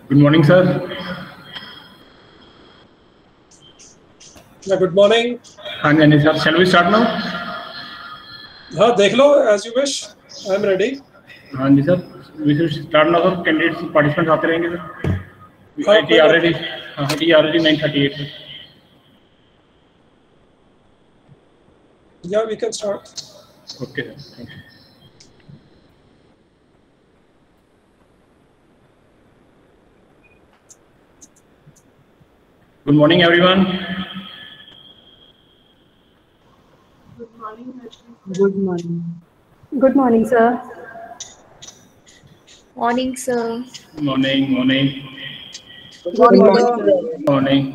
Good morning, sir. Yeah, good morning. हाँ जी sir. Shall we start now? हाँ देख लो as you wish. I am ready. हाँ जी sir. We should start now, sir. Candidates, participants आते रहेंगे sir. हाँ, It is already 9:38. Sir. Yeah, we can start. Okay, sir. Thank you. Good morning, everyone. Good morning. Good morning. Good morning, sir. Morning, sir. Morning. Good morning, sir. Morning.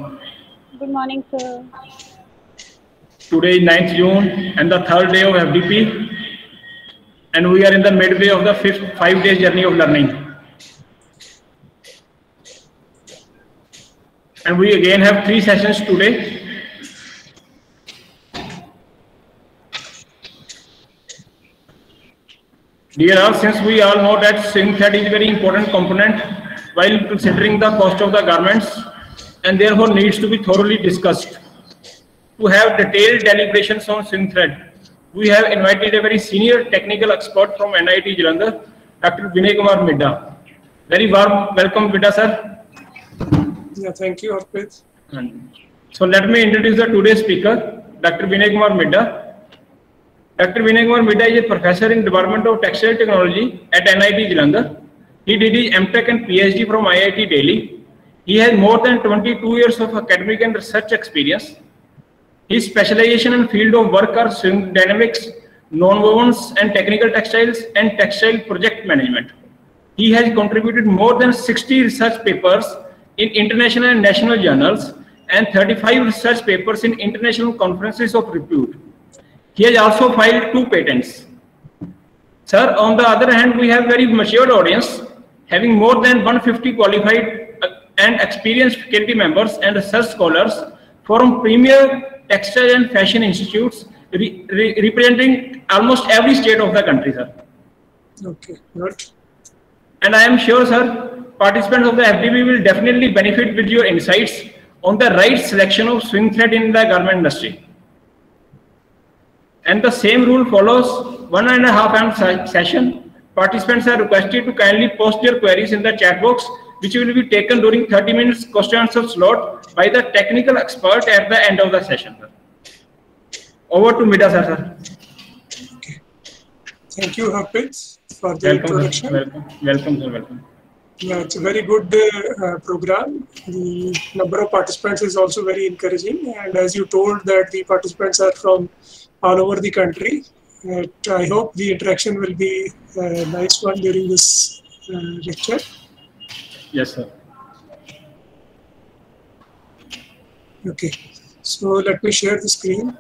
Good morning, sir. Today is 9th June and the third day of FDP, and we are in the midway of the 5 days journey of learning. And we again have 3 sessions today. Dear all, since we all know that swing thread is a very important component while considering the cost of the garments and therefore needs to be thoroughly discussed. To have detailed deliberations on swing thread, we have invited a very senior technical expert from NIT Jalandhar, Dr. Vinay Kumar Midha. Very warm welcome, Midha sir. Yeah, thank you, Harpreet. So let me introduce the today's speaker, Dr. Vinay Kumar Midha. Dr. Vinay Kumar Midha is a professor in Department of Textile Technology at NIT Jalandhar. He did his MTech and PhD from IIT Delhi. He has more than 22 years of academic and research experience. His specialization and field of work are swing dynamics, nonwovens and technical textiles, and textile project management. He has contributed more than 60 research papers in international and national journals and 35 research papers in international conferences of repute. He has also filed 2 patents. Sir, on the other hand, we have very matured audience, having more than 150 qualified and experienced faculty members and research scholars from premier textile and fashion institutes representing almost every state of the country, sir. Okay, good. And I am sure, sir, participants of the FDP will definitely benefit with your insights on the right selection of swing thread in the garment industry. And the same rule follows 1.5 hour session. Participants are requested to kindly post their queries in the chat box, which will be taken during 30 minutes question answer slot by the technical expert at the end of the session. Over to Midha sir. Okay. Thank you, Harpreet, for the introduction. Welcome, sir. Welcome. Yeah, it's a very good program. The number of participants is also very encouraging, and as you told that the participants are from all over the country. I hope the interaction will be a nice one during this lecture. Yes, sir. Okay, so let me share the screen.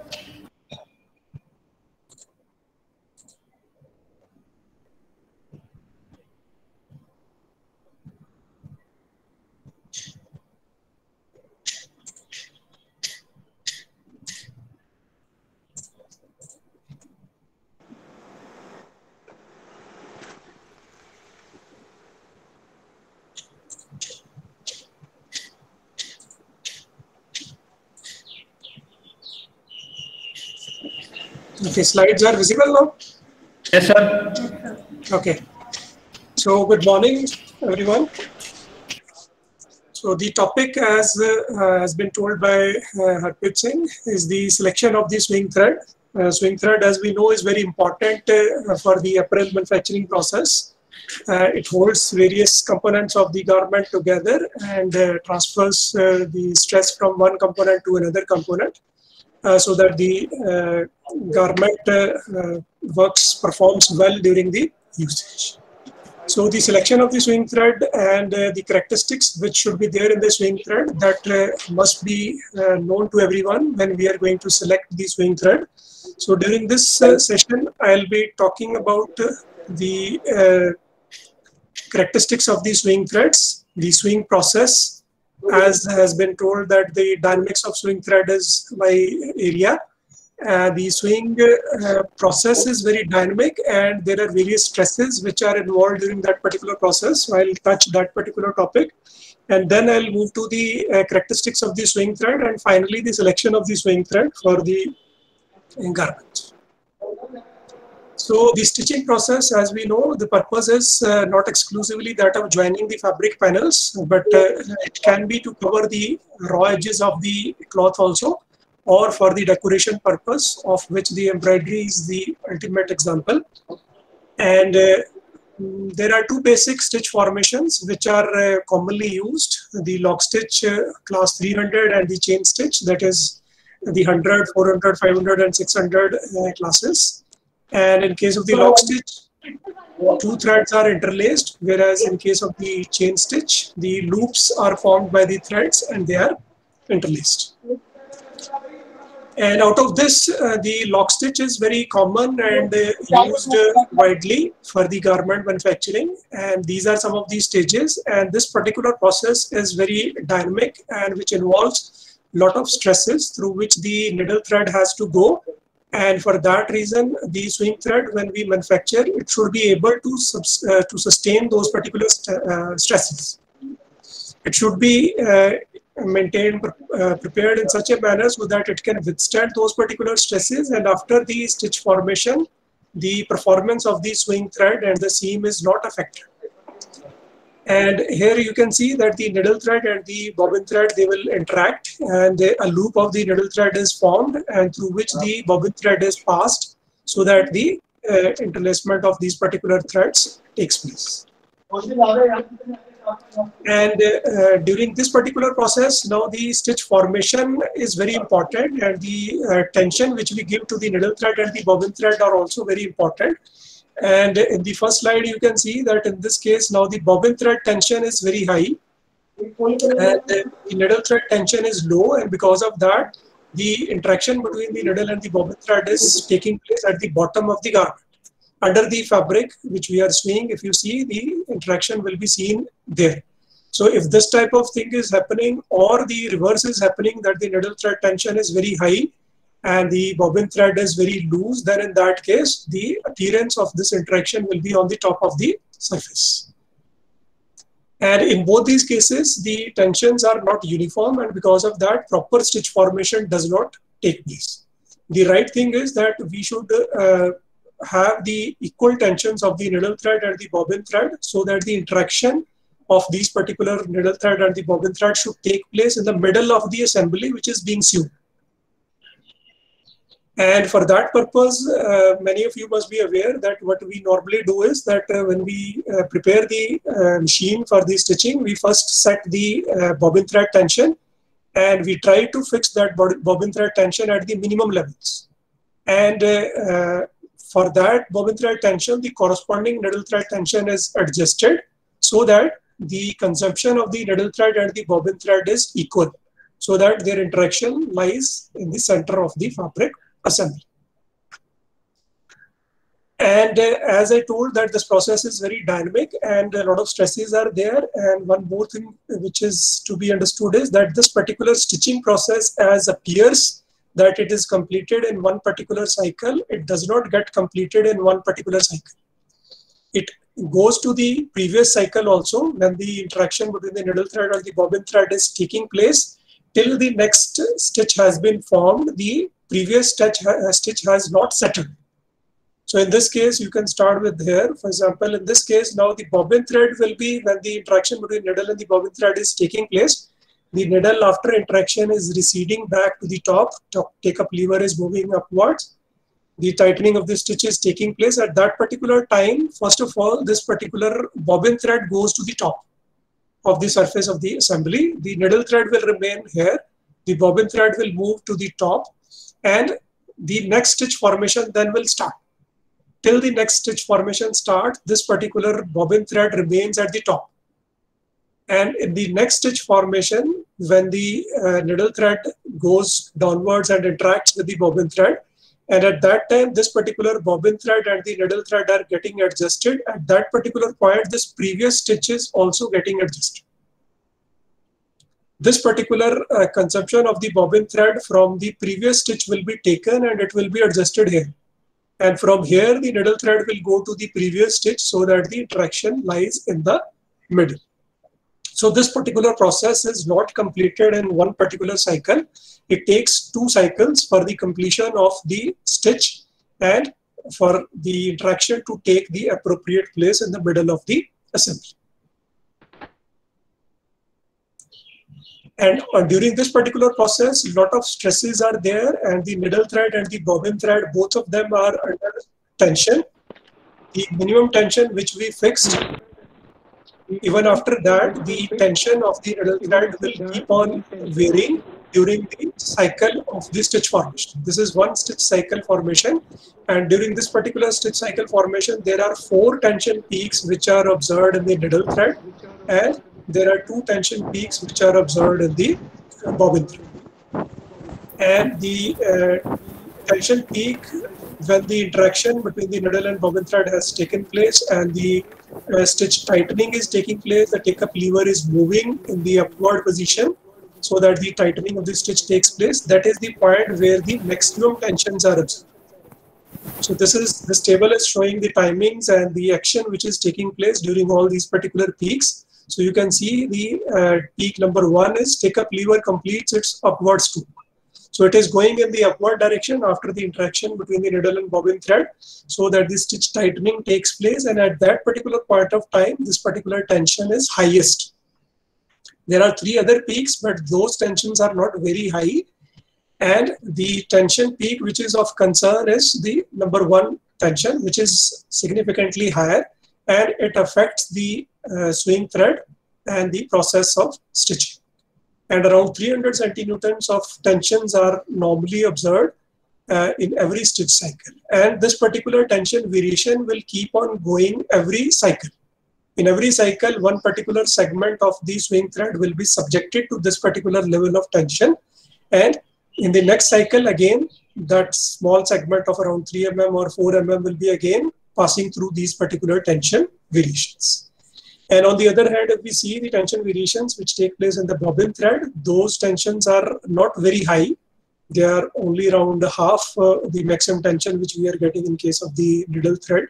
Okay, slides are visible now? Yes, sir. Okay. So, good morning, everyone. So, the topic, as has been told by Harpreet Singh, is the selection of the swing thread. Swing thread, as we know, is very important for the apparel manufacturing process. It holds various components of the garment together and transfers the stress from one component to another component. So that the garment performs well during the usage. So the selection of the swing thread and the characteristics which should be there in the swing thread that must be known to everyone when we are going to select the swing thread. So during this session, I'll be talking about the characteristics of the swing threads, the swing process, as has been told that the dynamics of swing thread is my area, The swing process is very dynamic, and there are various stresses which are involved during that particular process. So I'll touch that particular topic, and then I'll move to the characteristics of the swing thread, and finally the selection of the swing thread for the garment. So the stitching process, as we know, the purpose is not exclusively that of joining the fabric panels, but it can be to cover the raw edges of the cloth also, or for the decoration purpose, of which the embroidery is the ultimate example. And there are two basic stitch formations which are commonly used: the lock stitch class 300 and the chain stitch, that is the 100, 400, 500 and 600 classes. And in case of the lock stitch, two threads are interlaced, whereas in case of the chain stitch, the loops are formed by the threads and they are interlaced. And out of this, the lock stitch is very common and used widely for the garment manufacturing. And these are some of the stages. And this particular process is very dynamic, and which involves a lot of stresses through which the needle thread has to go. And for that reason, the swing thread, when we manufacture, it should be able to sustain those particular stresses. It should be maintained, prepared in such a manner so that it can withstand those particular stresses. And after the stitch formation, the performance of the swing thread and the seam is not affected. And here you can see that the needle thread and the bobbin thread, they will interact, and a loop of the needle thread is formed, and through which the bobbin thread is passed, so that the interlacement of these particular threads takes place. And during this particular process, now the stitch formation is very important, and the tension which we give to the needle thread and the bobbin thread are also very important. And in the first slide, you can see that in this case, now the bobbin thread tension is very high, and the needle thread tension is low, and because of that, the interaction between the needle and the bobbin thread is taking place at the bottom of the garment. Under the fabric which we are swinging, if you see, the interaction will be seen there. So if this type of thing is happening, or the reverse is happening, that the needle thread tension is very high and the bobbin thread is very loose, then in that case, the appearance of this interaction will be on the top of the surface. And in both these cases, the tensions are not uniform, and because of that, proper stitch formation does not take place. The right thing is that we should have the equal tensions of the needle thread and the bobbin thread, so that the interaction of these particular needle thread and the bobbin thread should take place in the middle of the assembly which is being sewn. And for that purpose, many of you must be aware that what we normally do is that when we prepare the machine for the stitching, we first set the bobbin thread tension, and we try to fix that bobbin thread tension at the minimum levels. And for that bobbin thread tension, the corresponding needle thread tension is adjusted so that the consumption of the needle thread and the bobbin thread is equal, so that their interaction lies in the center of the fabric assembly. And as I told, that this process is very dynamic and a lot of stresses are there. And one more thing which is to be understood is that this particular stitching process, as appears that it is completed in one particular cycle, it does not get completed in one particular cycle. It goes to the previous cycle also, when the interaction between the needle thread and the bobbin thread is taking place, till the next stitch has been formed, the previous stitch has not settled. So in this case, you can start with here. For example, in this case, now the bobbin thread will be, when the interaction between needle and the bobbin thread is taking place, the needle after interaction is receding back to the top, take-up lever is moving upwards. The tightening of the stitch is taking place at that particular time. First of all, this particular bobbin thread goes to the top of the surface of the assembly. The needle thread will remain here. The bobbin thread will move to the top, and the next stitch formation then will start. Till the next stitch formation starts, this particular bobbin thread remains at the top. And in the next stitch formation, when the needle thread goes downwards and interacts with the bobbin thread, and at that time, this particular bobbin thread and the needle thread are getting adjusted. At that particular point, this previous stitch is also getting adjusted. this particular consumption of the bobbin thread from the previous stitch will be taken and it will be adjusted here. And from here, the needle thread will go to the previous stitch so that the interaction lies in the middle. So this particular process is not completed in one particular cycle. It takes 2 cycles for the completion of the stitch and for the interaction to take the appropriate place in the middle of the assembly. And during this particular process, a lot of stresses are there, and the needle thread and the bobbin thread, both of them are under tension. The minimum tension which we fixed, even after that, the tension of the needle thread will keep on varying during the cycle of the stitch formation. This is one stitch cycle formation, and during this particular stitch cycle formation, there are 4 tension peaks which are observed in the needle thread, and there are 2 tension peaks which are observed in the bobbin thread. And the tension peak, when the interaction between the needle and bobbin thread has taken place and the stitch tightening is taking place, the take-up lever is moving in the upward position so that the tightening of the stitch takes place. That is the point where the maximum tensions are observed. So this table is showing the timings and the action which is taking place during all these particular peaks. So you can see the peak number 1 is take-up lever completes its upward stroke. So it is going in the upward direction after the interaction between the needle and bobbin thread so that the stitch tightening takes place, and at that particular point of time, this particular tension is highest. There are 3 other peaks, but those tensions are not very high. And the tension peak which is of concern is the number 1 tension, which is significantly higher, and it affects the swing thread and the process of stitching. And around 300 centinewtons of tensions are normally observed in every stitch cycle. And this particular tension variation will keep on going every cycle. In every cycle, one particular segment of the swing thread will be subjected to this particular level of tension. And in the next cycle, again, that small segment of around 3 mm or 4 mm will be again passing through these particular tension variations. And on the other hand, if we see the tension variations which take place in the bobbin thread, those tensions are not very high. They are only around half the maximum tension which we are getting in case of the needle thread.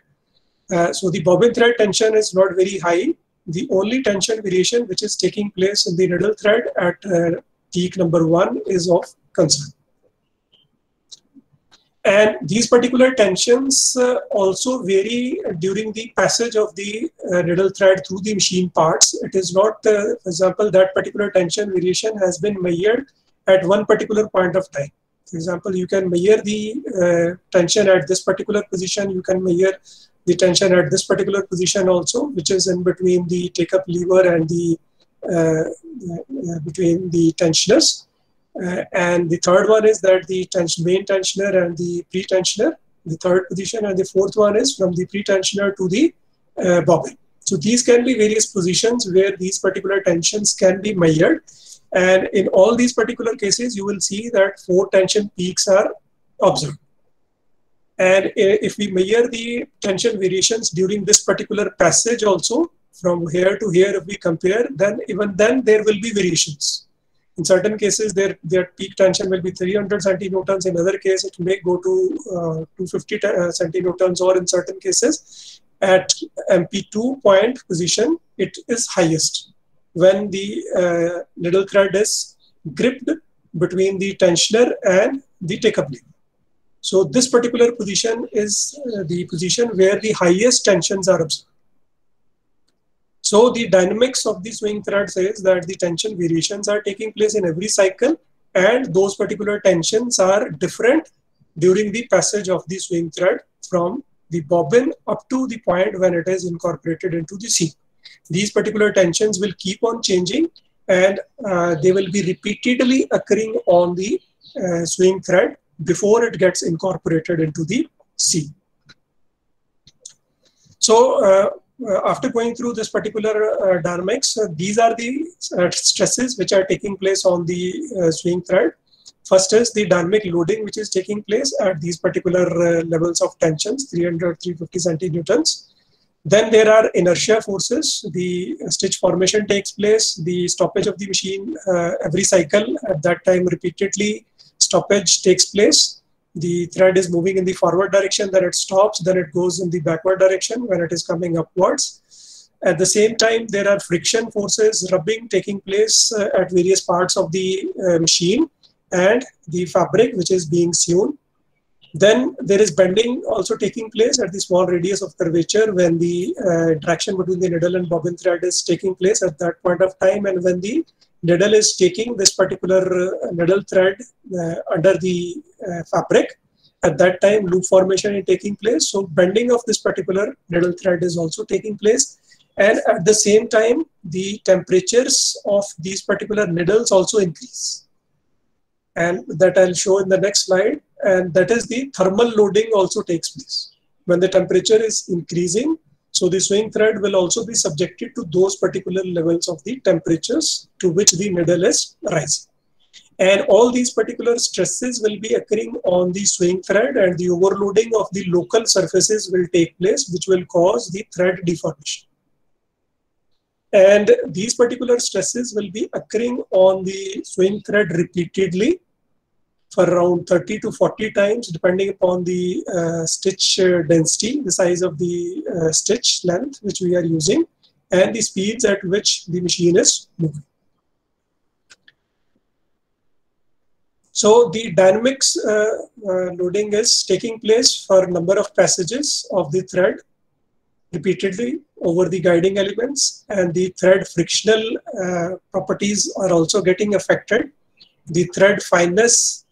So the bobbin thread tension is not very high. The only tension variation which is taking place in the needle thread at peak number 1 is of concern. And these particular tensions also vary during the passage of the needle thread through the machine parts. It is not, for example, that particular tension variation has been measured at one particular point of time. For example, you can measure the tension at this particular position. You can measure the tension at this particular position also, which is in between the take-up lever and the between the tensioners. And the third one is that the main tensioner and the pre-tensioner, the third position, and the fourth one is from the pre-tensioner to the bobbin. So these can be various positions where these particular tensions can be measured. And in all these particular cases, you will see that 4 tension peaks are observed. And if we measure the tension variations during this particular passage also, from here to here, if we compare, then even then there will be variations. In certain cases, their peak tension will be 300 centinewtons. In other cases, it may go to 250 centinewtons, or in certain cases, at MP2 point position, it is highest when the needle thread is gripped between the tensioner and the take-up lever. So this particular position is the position where the highest tensions are observed. So the dynamics of the swing thread says that the tension variations are taking place in every cycle, and those particular tensions are different during the passage of the swing thread from the bobbin up to the point when it is incorporated into the seam. These particular tensions will keep on changing, and they will be repeatedly occurring on the swing thread before it gets incorporated into the seam. So after going through this particular dynamics, these are the stresses which are taking place on the swing thread. First is the dynamic loading which is taking place at these particular levels of tensions, 300, 350 centinewtons. Then there are inertia forces. The stitch formation takes place, the stoppage of the machine every cycle. At that time, repeatedly stoppage takes place. The thread is moving in the forward direction, then it stops, then it goes in the backward direction when it is coming upwards. At the same time, there are friction forces, rubbing taking place at various parts of the machine and the fabric which is being sewn. Then there is bending also taking place at the small radius of curvature when the interaction between the needle and bobbin thread is taking place at that point of time, and when the needle is taking this particular needle thread under the fabric, at that time loop formation is taking place. So bending of this particular needle thread is also taking place, and at the same time the temperatures of these particular needles also increase, and that I'll show in the next slide. And that is the thermal loading also takes place. When the temperature is increasing, so the swing thread will also be subjected to those particular levels of the temperatures to which the needle is rising. And all these particular stresses will be occurring on the swing thread, and the overloading of the local surfaces will take place, which will cause the thread deformation. And these particular stresses will be occurring on the swing thread repeatedly for around 30 to 40 times, depending upon the stitch density, the size of the stitch length which we are using, and the speeds at which the machine is moving. So the dynamics loading is taking place for number of passages of the thread repeatedly over the guiding elements, and the thread frictional properties are also getting affected. The thread fineness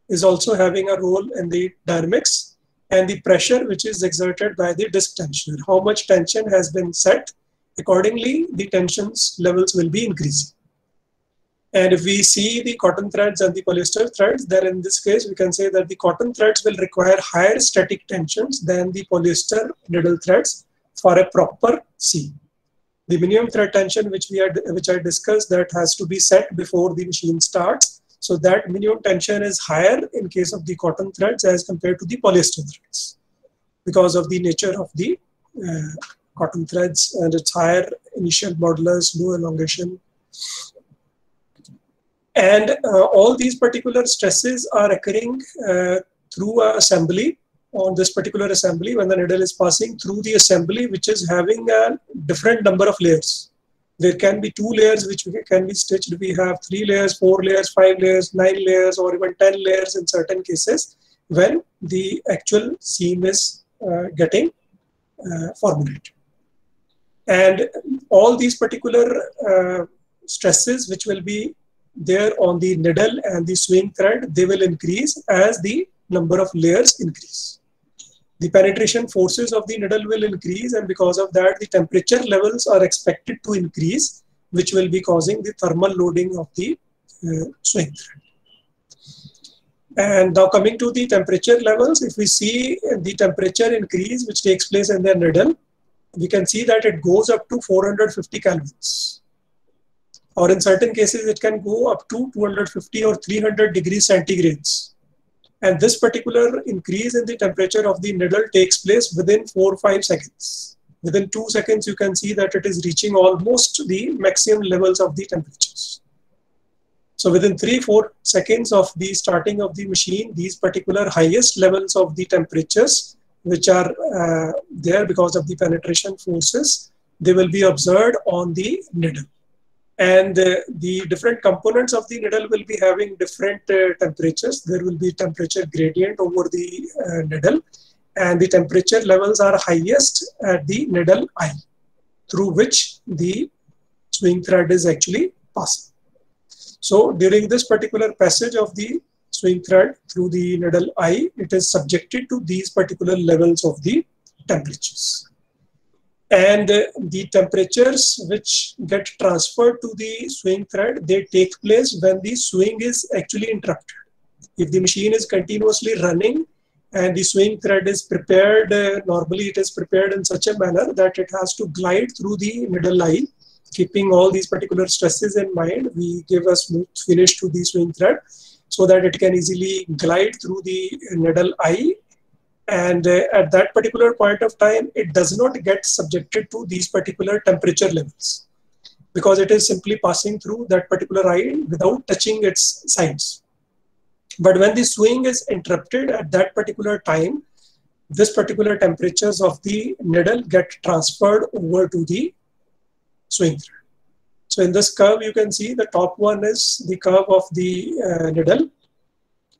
is also having a role in the dynamics, and the pressure which is exerted by the disc tensioner. How much tension has been set, accordingly the tensions levels will be increasing. And if we see the cotton threads and the polyester threads, then in this case we can say that the cotton threads will require higher static tensions than the polyester needle threads for a proper seam. The minimum thread tension which I discussed, that has to be set before the machine starts. So that minimum tension is higher in case of the cotton threads as compared to the polyester threads, because of the nature of the cotton threads and its higher initial modulus, low elongation. And all these particular stresses are occurring through an assembly. On this particular assembly, when the needle is passing through the assembly, which is having a different number of layers. There can be 2 layers which can be stitched. We have 3 layers, 4 layers, 5 layers, 9 layers, or even 10 layers in certain cases when the actual seam is getting formulated. And all these particular stresses which will be there on the needle and the swing thread, they will increase as the number of layers increase. The penetration forces of the needle will increase, and because of that the temperature levels are expected to increase, which will be causing the thermal loading of the swing thread. And now coming to the temperature levels, if we see the temperature increase which takes place in the needle, we can see that it goes up to 450 kelvins. Or in certain cases it can go up to 250 or 300 degrees centigrades. And this particular increase in the temperature of the needle takes place within 4 or 5 seconds. Within 2 seconds, you can see that it is reaching almost the maximum levels of the temperatures. So within 3-4 seconds of the starting of the machine, these particular highest levels of the temperatures, which are there because of the penetration forces, they will be observed on the needle. And the different components of the needle will be having different temperatures. There will be temperature gradient over the needle, and the temperature levels are highest at the needle eye, through which the swing thread is actually passing. So during this particular passage of the swing thread through the needle eye, it is subjected to these particular levels of the temperatures. And the temperatures which get transferred to the swing thread, they take place when the swing is actually interrupted. If the machine is continuously running and the swing thread is prepared, normally it is prepared in such a manner that it has to glide through the needle eye, keeping all these particular stresses in mind. We give a smooth finish to the swing thread so that it can easily glide through the needle eye. And at that particular point of time, it does not get subjected to these particular temperature levels because it is simply passing through that particular eye without touching its sides. But when the swing is interrupted at that particular time, this particular temperatures of the needle get transferred over to the swing thread. So in this curve, you can see the top one is the curve of the needle,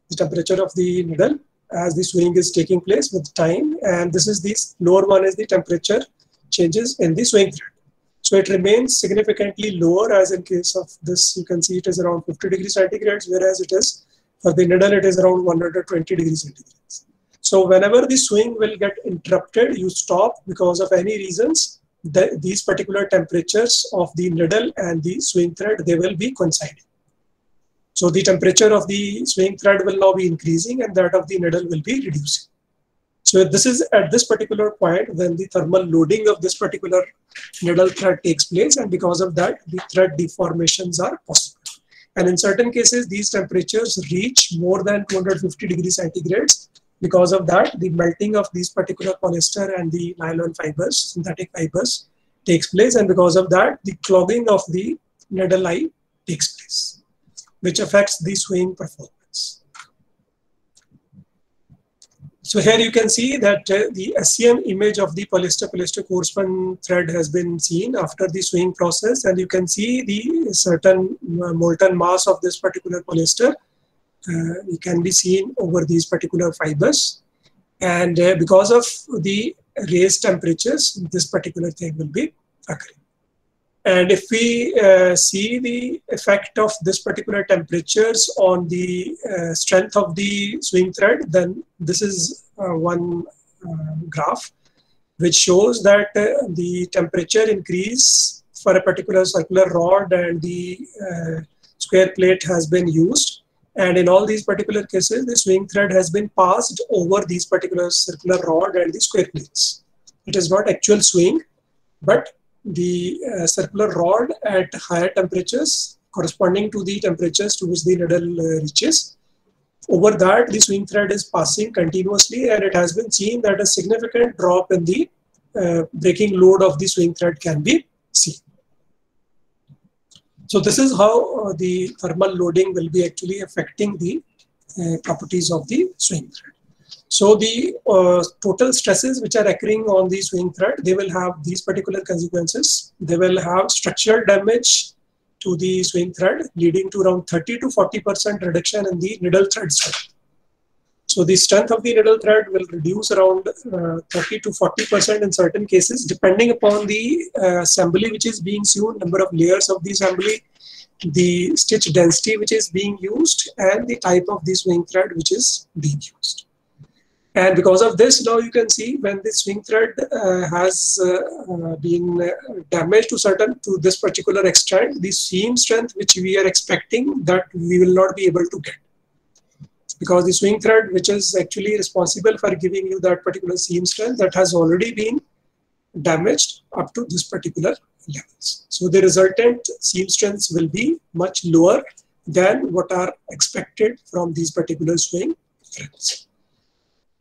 the temperature of the needle as the swing is taking place with time. And this is the lower one is the temperature changes in the swing thread. So it remains significantly lower, as in case of this, you can see it is around 50 degrees centigrade, whereas it is for the needle, it is around 120 degrees centigrade. So whenever the swing will get interrupted, you stop because of any reasons. These particular temperatures of the needle and the swing thread, they will be coinciding. So the temperature of the swing thread will now be increasing and that of the needle will be reducing. So this is at this particular point when the thermal loading of this particular needle thread takes place, and because of that, the thread deformations are possible. And in certain cases, these temperatures reach more than 250 degrees centigrade. Because of that, the melting of these particular polyester and the nylon fibers, synthetic fibers, takes place. And because of that, the clogging of the needle eye takes place, which affects the swing performance. So here you can see that the SEM image of the polyester core-spun thread has been seen after the swing process. And you can see the certain molten mass of this particular polyester. It can be seen over these particular fibers, and because of the raised temperatures, this particular thing will be occurring. And if we see the effect of this particular temperatures on the strength of the swing thread, then this is one graph which shows that the temperature increase for a particular circular rod and the square plate has been used. And in all these particular cases, the swing thread has been passed over these particular circular rod and the square plates. It is not actual swing, but the circular rod at higher temperatures corresponding to the temperatures to which the needle reaches. Over that, the swing thread is passing continuously, and it has been seen that a significant drop in the breaking load of the swing thread can be seen. So this is how the thermal loading will be actually affecting the properties of the swing thread. So the total stresses which are occurring on the swing thread, they will have these particular consequences. They will have structural damage to the swing thread, leading to around 30 to 40% reduction in the needle thread strength. So the strength of the needle thread will reduce around 30 to 40% in certain cases, depending upon the assembly which is being sewn, number of layers of the assembly, the stitch density which is being used, and the type of the swing thread which is being used. And because of this, now you can see when the swing thread has been damaged to this particular extent, the seam strength which we are expecting, that we will not be able to get. Because the swing thread, which is actually responsible for giving you that particular seam strength, that has already been damaged up to this particular levels. So the resultant seam strengths will be much lower than what are expected from these particular swing threads.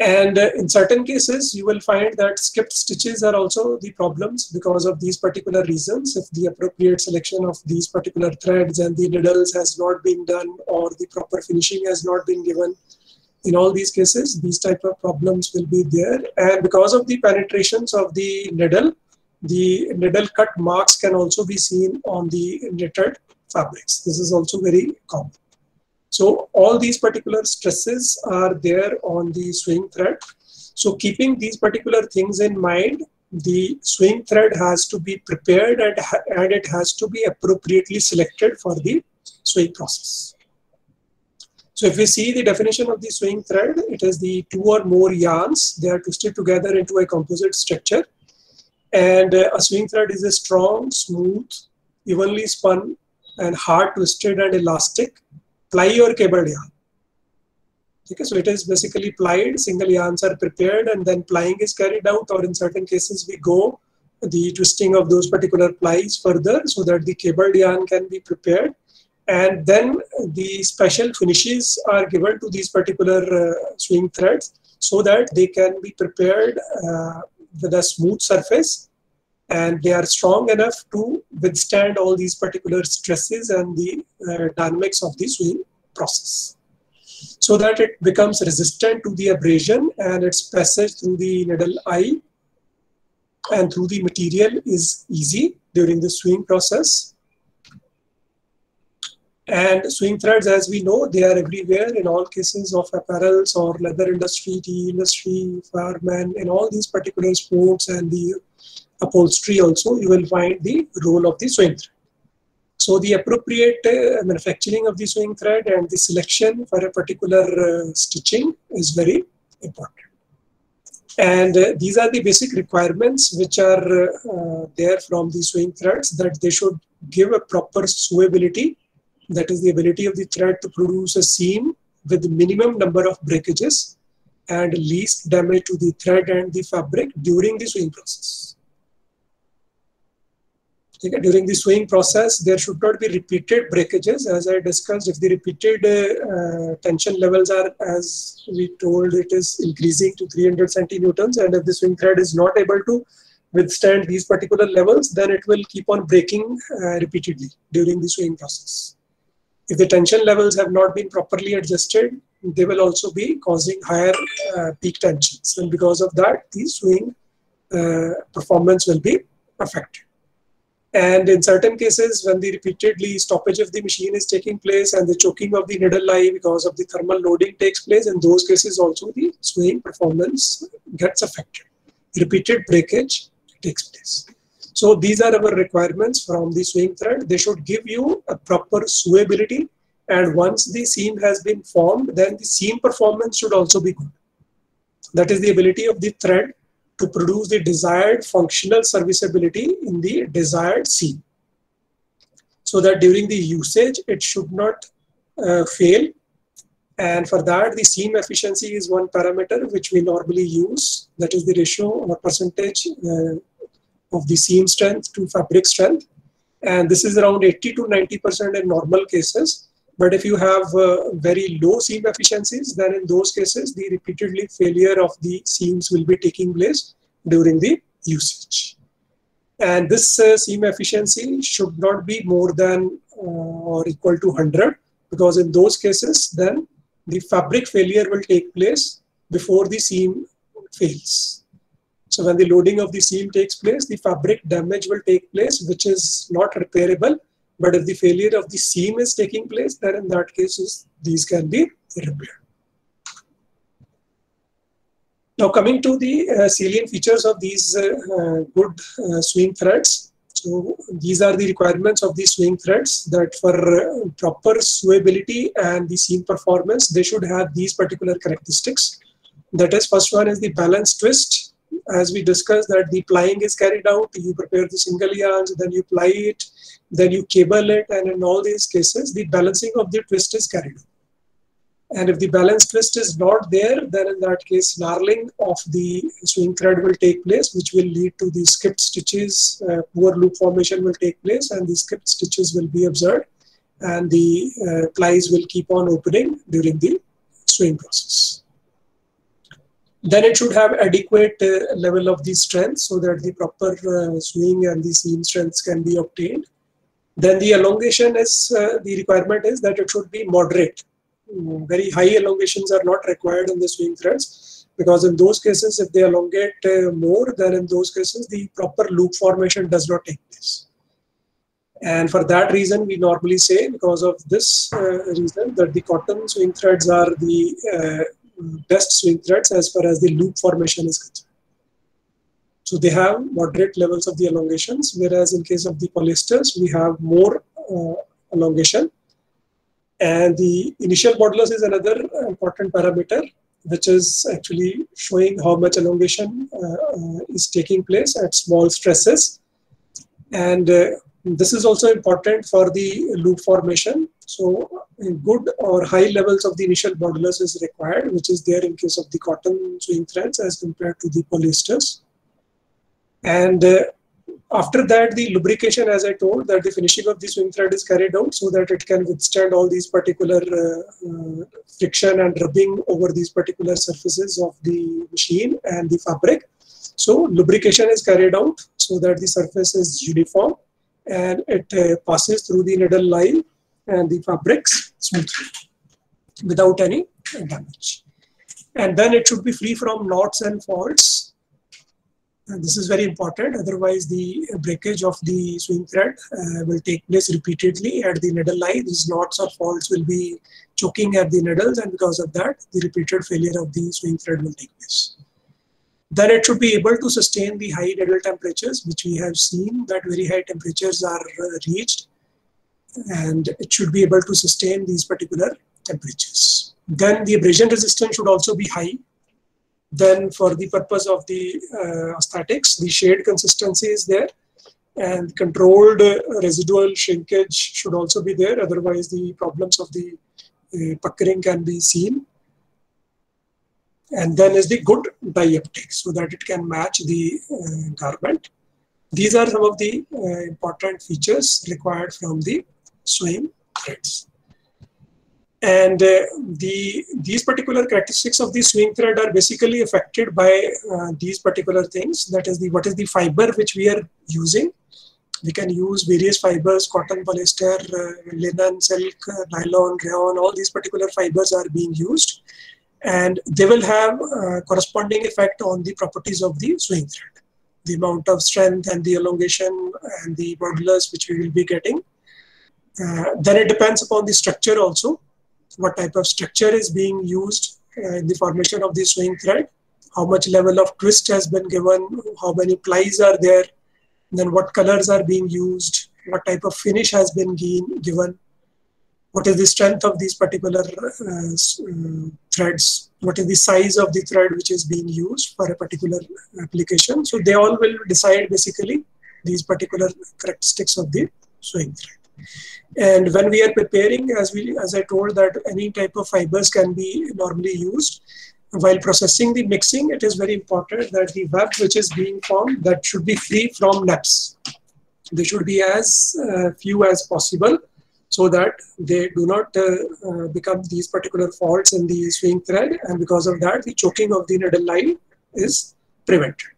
And in certain cases, you will find that skipped stitches are also the problems because of these particular reasons. If the appropriate selection of these particular threads and the needles has not been done, or the proper finishing has not been given, in all these cases, these type of problems will be there. And because of the penetrations of the needle cut marks can also be seen on the knitted fabrics. This is also very common. So all these particular stresses are there on the swing thread. So keeping these particular things in mind, the swing thread has to be prepared and it has to be appropriately selected for the swing process. So if we see the definition of the swing thread, it is the two or more yarns. They are twisted together into a composite structure. And a swing thread is a strong, smooth, evenly spun and hard twisted and elastic ply or cabled yarn. Okay, so it is basically plied, single yarns are prepared and then plying is carried out, or in certain cases we go the twisting of those particular plies further so that the cabled yarn can be prepared, and then the special finishes are given to these particular swing threads so that they can be prepared with a smooth surface, and they are strong enough to withstand all these particular stresses and the dynamics of the swing process, so that it becomes resistant to the abrasion and its passage through the needle eye and through the material is easy during the swing process. And swing threads, as we know, they are everywhere in all cases of apparels or leather industry, tea industry, firemen, in all these particular sports and the upholstery also, you will find the role of the swing thread. So the appropriate manufacturing of the swing thread and the selection for a particular stitching is very important. And these are the basic requirements which are there from the swing threads, that they should give a proper sewability, that is the ability of the thread to produce a seam with the minimum number of breakages and least damage to the thread and the fabric during the swing process. Okay, during the swing process, there should not be repeated breakages. As I discussed, if the repeated tension levels are, as we told, it is increasing to 300 centinewtons, and if the swing thread is not able to withstand these particular levels, then it will keep on breaking repeatedly during the swing process. If the tension levels have not been properly adjusted, they will also be causing higher peak tensions, and because of that, the swing performance will be affected. And in certain cases, when the repeatedly stoppage of the machine is taking place and the choking of the needle eye because of the thermal loading takes place, in those cases also the swing performance gets affected. Repeated breakage takes place. So these are our requirements from the swing thread. They should give you a proper sewability, and once the seam has been formed, then the seam performance should also be good. That is the ability of the thread to produce the desired functional serviceability in the desired seam, so that during the usage it should not fail. And for that, the seam efficiency is one parameter which we normally use, that is the ratio or percentage of the seam strength to fabric strength, and this is around 80 to 90% in normal cases. But if you have very low seam efficiencies, then in those cases, the repeatedly failure of the seams will be taking place during the usage. And this seam efficiency should not be more than or equal to 100, because in those cases, then the fabric failure will take place before the seam fails. So when the loading of the seam takes place, the fabric damage will take place, which is not repairable. But if the failure of the seam is taking place, then in that case, these can be repaired. Now coming to the salient features of these good swing threads. So these are the requirements of the swing threads, that for proper sewability and the seam performance, they should have these particular characteristics. That is, first one is the balance twist. As we discussed, that the plying is carried out, you prepare the single yarns, then you ply it, then you cable it, and in all these cases, the balancing of the twist is carried out. And if the balance twist is not there, then in that case, snarling of the swing thread will take place, which will lead to the skipped stitches, poor loop formation will take place, and the skipped stitches will be observed, and the plies will keep on opening during the swing process. Then it should have adequate level of the strength, so that the proper swing and the seam strengths can be obtained. Then the elongation is, the requirement is that it should be moderate. Very high elongations are not required in the swing threads, because in those cases, if they elongate more, then in those cases, the proper loop formation does not take place. And for that reason, we normally say, because of this reason, that the cotton swing threads are the best swing threads as far as the loop formation is concerned. So they have moderate levels of the elongations, whereas in case of the polyesters, we have more elongation. And the initial modulus is another important parameter, which is actually showing how much elongation is taking place at small stresses. And this is also important for the loop formation. So good or high levels of the initial modulus is required, which is there in case of the cotton swing threads as compared to the polyesters. And After that, the lubrication, as I told, that the finishing of the swing thread is carried out so that it can withstand all these particular friction and rubbing over these particular surfaces of the machine and the fabric. So lubrication is carried out so that the surface is uniform and it passes through the needle line and the fabrics smoothly without any damage. And then it should be free from knots and faults. And this is very important, otherwise the breakage of the swing thread will take place repeatedly at the needle line. These knots or faults will be choking at the needles, and because of that, the repeated failure of the swing thread will take place. Then it should be able to sustain the high needle temperatures, which we have seen that very high temperatures are reached, and it should be able to sustain these particular temperatures. Then the abrasion resistance should also be high. Then for the purpose of the statics, the shade consistency is there, and controlled residual shrinkage should also be there. Otherwise, the problems of the puckering can be seen. And then is the good dye uptake so that it can match the garment. These are some of the important features required from the swing threads. And these particular characteristics of the swing thread are basically affected by these particular things. That is what is the fiber which we are using. We can use various fibers: cotton, polyester, linen, silk, nylon, rayon. All these particular fibers are being used, and they will have corresponding effect on the properties of the swing thread. The amount of strength and the elongation and the modulus which we will be getting. Then it depends upon the structure also. What type of structure is being used in the formation of the swing thread, how much level of twist has been given, how many plies are there, then what colors are being used, what type of finish has been given, what is the strength of these particular threads, what is the size of the thread which is being used for a particular application. So they all will decide basically these particular characteristics of the swing thread. And when we are preparing, as I told, that any type of fibers can be normally used. While processing the mixing, it is very important that the web which is being formed, that should be free from naps. They should be as few as possible so that they do not become these particular faults in the swing thread, and because of that, the choking of the needle line is prevented.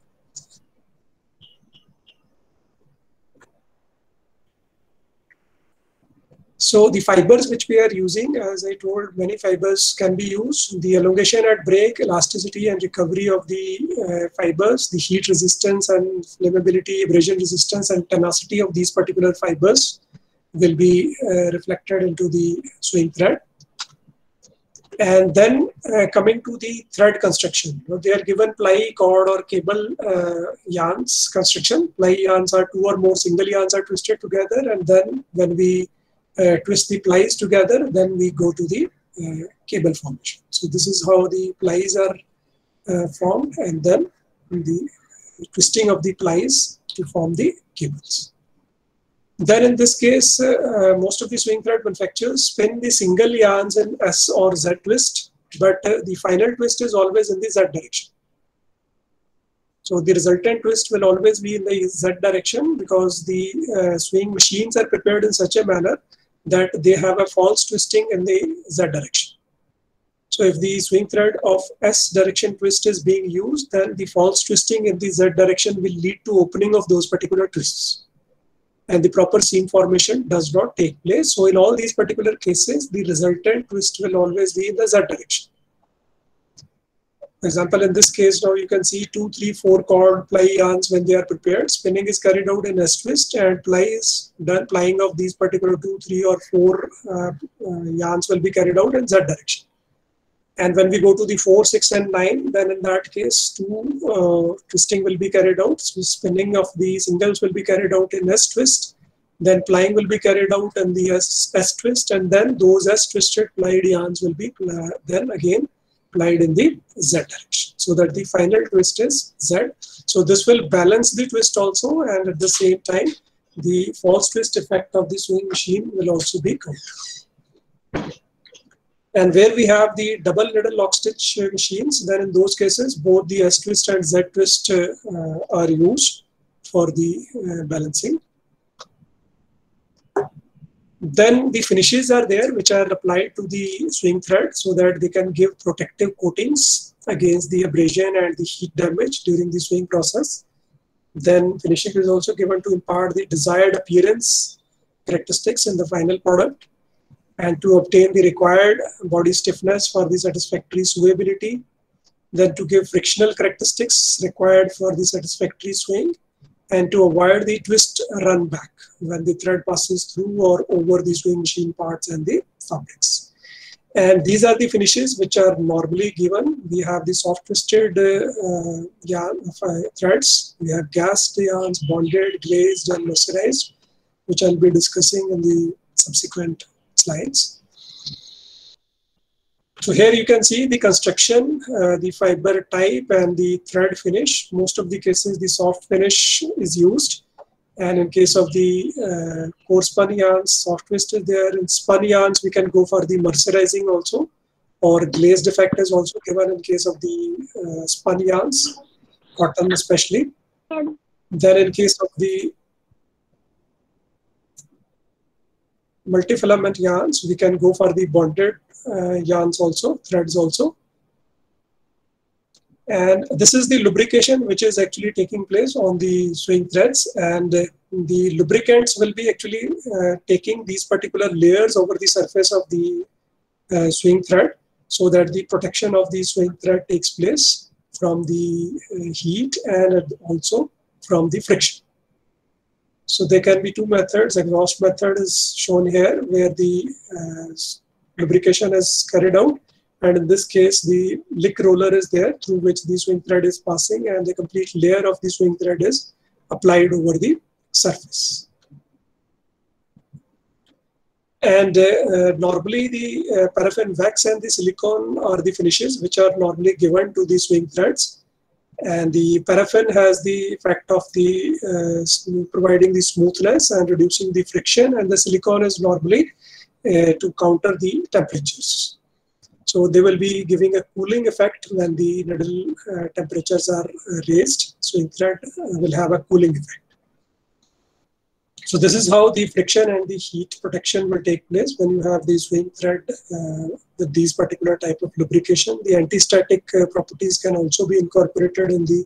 So the fibers which we are using, as I told, many fibers can be used. The elongation at break, elasticity and recovery of the fibers, the heat resistance and flammability, abrasion resistance and tenacity of these particular fibers will be reflected into the swing thread. And then coming to the thread construction, they are given ply, cord or cable yarns construction. Ply yarns are 2 or more single yarns are twisted together, and then when we twist the plies together, then we go to the cable formation. So this is how the plies are formed, and then the twisting of the plies to form the cables. Then in this case, most of the swing thread manufacturers spin the single yarns in S or Z twist, but the final twist is always in the Z direction. So the resultant twist will always be in the Z direction, because the swing machines are prepared in such a manner that they have a false twisting in the Z direction. So if the swing thread of S direction twist is being used, then the false twisting in the Z direction will lead to opening of those particular twists, and the proper seam formation does not take place. So in all these particular cases, the resultant twist will always be in the Z direction. For example, in this case, now you can see 2, 3, 4 cord ply yarns when they are prepared. Spinning is carried out in S twist, and ply is done. Plying of these particular 2, 3 or 4 yarns will be carried out in Z direction. And when we go to the 4, 6 and 9, then in that case, 2 twisting will be carried out. So spinning of the singles will be carried out in S twist. Then plying will be carried out in the S twist, and then those S twisted plied yarns will be then again plied in the Z direction, so that the final twist is Z. So this will balance the twist also, and at the same time, the false twist effect of the swing machine will also be counted. And where we have the double needle lock stitch machines, then in those cases, both the S twist and Z twist are used for the balancing. Then the finishes are there which are applied to the swing thread so that they can give protective coatings against the abrasion and the heat damage during the swing process. Then finishing is also given to impart the desired appearance characteristics in the final product and to obtain the required body stiffness for the satisfactory swayability, then to give frictional characteristics required for the satisfactory swing, and to avoid the twist run back when the thread passes through or over the swing machine parts and the fabrics. And these are the finishes which are normally given. We have the soft twisted threads. We have gassed yarns, bonded, glazed, and mercerized, which I'll be discussing in the subsequent slides. So here you can see the construction, the fiber type, and the thread finish. Most of the cases, the soft finish is used. And in case of the core spun yarns, soft twist is there. In spun yarns, we can go for the mercerizing also, or glazed effect is also given in case of the spun yarns, cotton especially. Then in case of the multi-filament yarns, we can go for the bonded yarns also, threads also. And this is the lubrication which is actually taking place on the swing threads, and the lubricants will be actually taking these particular layers over the surface of the swing thread so that the protection of the swing thread takes place from the heat and also from the friction. So there can be two methods. Exhaust method is shown here where the lubrication is carried out, and in this case the lick roller is there through which the swing thread is passing and the complete layer of the swing thread is applied over the surface. And normally the paraffin wax and the silicone are the finishes which are normally given to the swing threads. And the paraffin has the effect of the providing the smoothness and reducing the friction, and the silicone is normally to counter the temperatures. So they will be giving a cooling effect when the needle temperatures are raised. Swing thread will have a cooling effect. So this is how the friction and the heat protection will take place when you have the swing thread with these particular type of lubrication. The anti-static properties can also be incorporated in the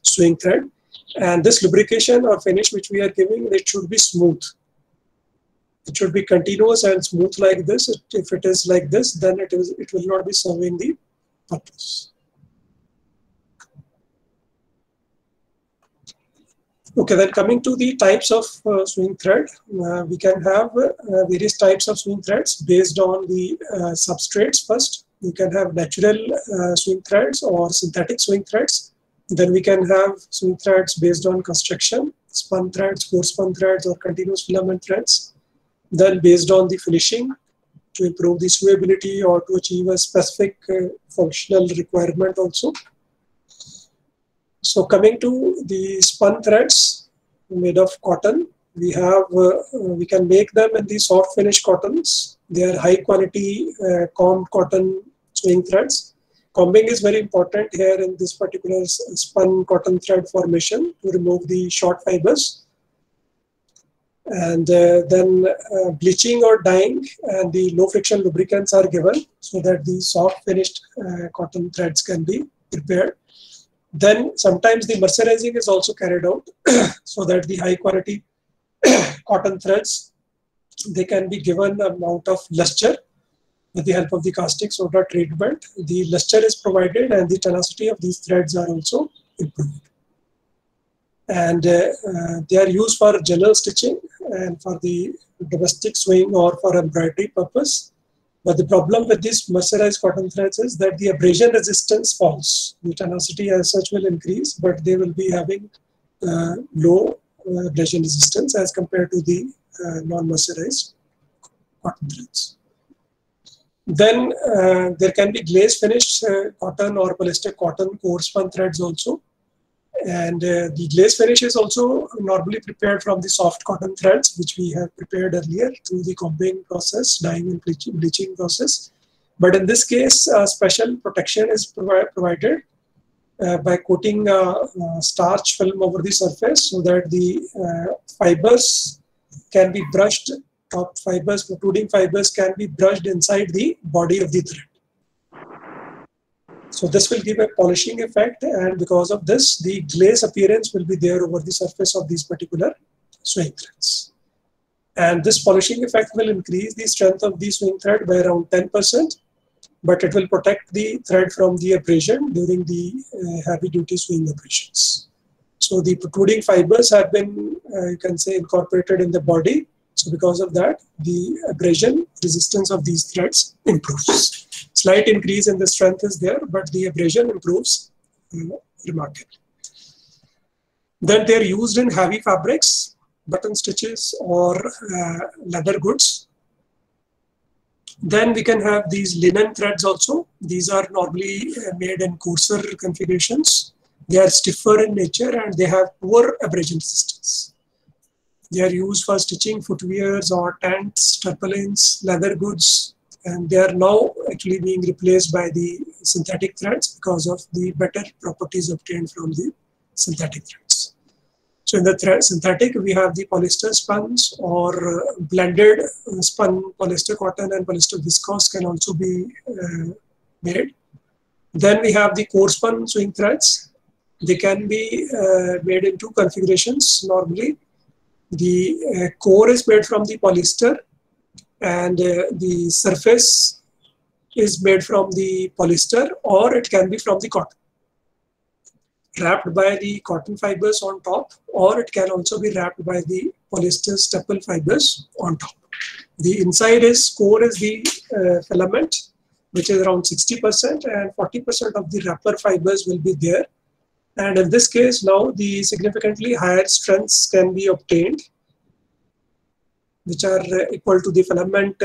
swing thread. And this lubrication or finish which we are giving, it should be smooth. It should be continuous and smooth like this. If it is like this, then it will not be serving the purpose. Okay, then coming to the types of swing thread, we can have various types of swing threads based on the substrates first. You can have natural swing threads or synthetic swing threads. Then we can have swing threads based on construction, spun threads, core spun threads, or continuous filament threads. Then based on the finishing to improve the swayability or to achieve a specific functional requirement also. So coming to the spun threads made of cotton, we can make them in the soft finish cottons. They are high quality combed cotton swing threads. Combing is very important here in this particular spun cotton thread formation to remove the short fibers. And then bleaching or dyeing and the low friction lubricants are given so that the soft finished cotton threads can be prepared. Then sometimes the mercerizing is also carried out so that the high quality cotton threads, they can be given an amount of luster with the help of the caustic soda treatment. The luster is provided and the tenacity of these threads are also improved. And they are used for general stitching and for the domestic swing or for embroidery purpose. But the problem with these mercerized cotton threads is that the abrasion resistance falls. The tenacity as such will increase, but they will be having low abrasion resistance as compared to the non-mercerized cotton threads. Then there can be glaze finished cotton or polyester cotton core spun threads also. And the glaze finish is also normally prepared from the soft cotton threads, which we have prepared earlier through the combing process, dyeing and bleaching process. But in this case, special protection is provided by coating starch film over the surface so that the fibers can be brushed, top fibers, protruding fibers can be brushed inside the body of the thread. So this will give a polishing effect, and because of this, the glaze appearance will be there over the surface of these particular swing threads. And this polishing effect will increase the strength of the swing thread by around 10%, but it will protect the thread from the abrasion during the heavy-duty swing abrasions. So the protruding fibers have been, you can say, incorporated in the body. So because of that, the abrasion resistance of these threads improves. Slight increase in the strength is there, but the abrasion improves remarkably. Then they are used in heavy fabrics, button stitches, or leather goods. Then we can have these linen threads also. These are normally made in coarser configurations. They are stiffer in nature and they have poor abrasion resistance. They are used for stitching footwears or tents, tarpaulins, leather goods, and they are now actually being replaced by the synthetic threads because of the better properties obtained from the synthetic threads. So in the synthetic, we have the polyester spuns or blended spun polyester cotton and polyester viscose can also be made. Then we have the core spun swing threads. They can be made in two configurations normally. The core is made from the polyester and the surface is made from the polyester, or it can be from the cotton, wrapped by the cotton fibers on top, or it can also be wrapped by the polyester staple fibers on top. The inside core is the filament, which is around 60%, and 40% of the wrapper fibers will be there. And in this case, now the significantly higher strengths can be obtained, which are equal to the filament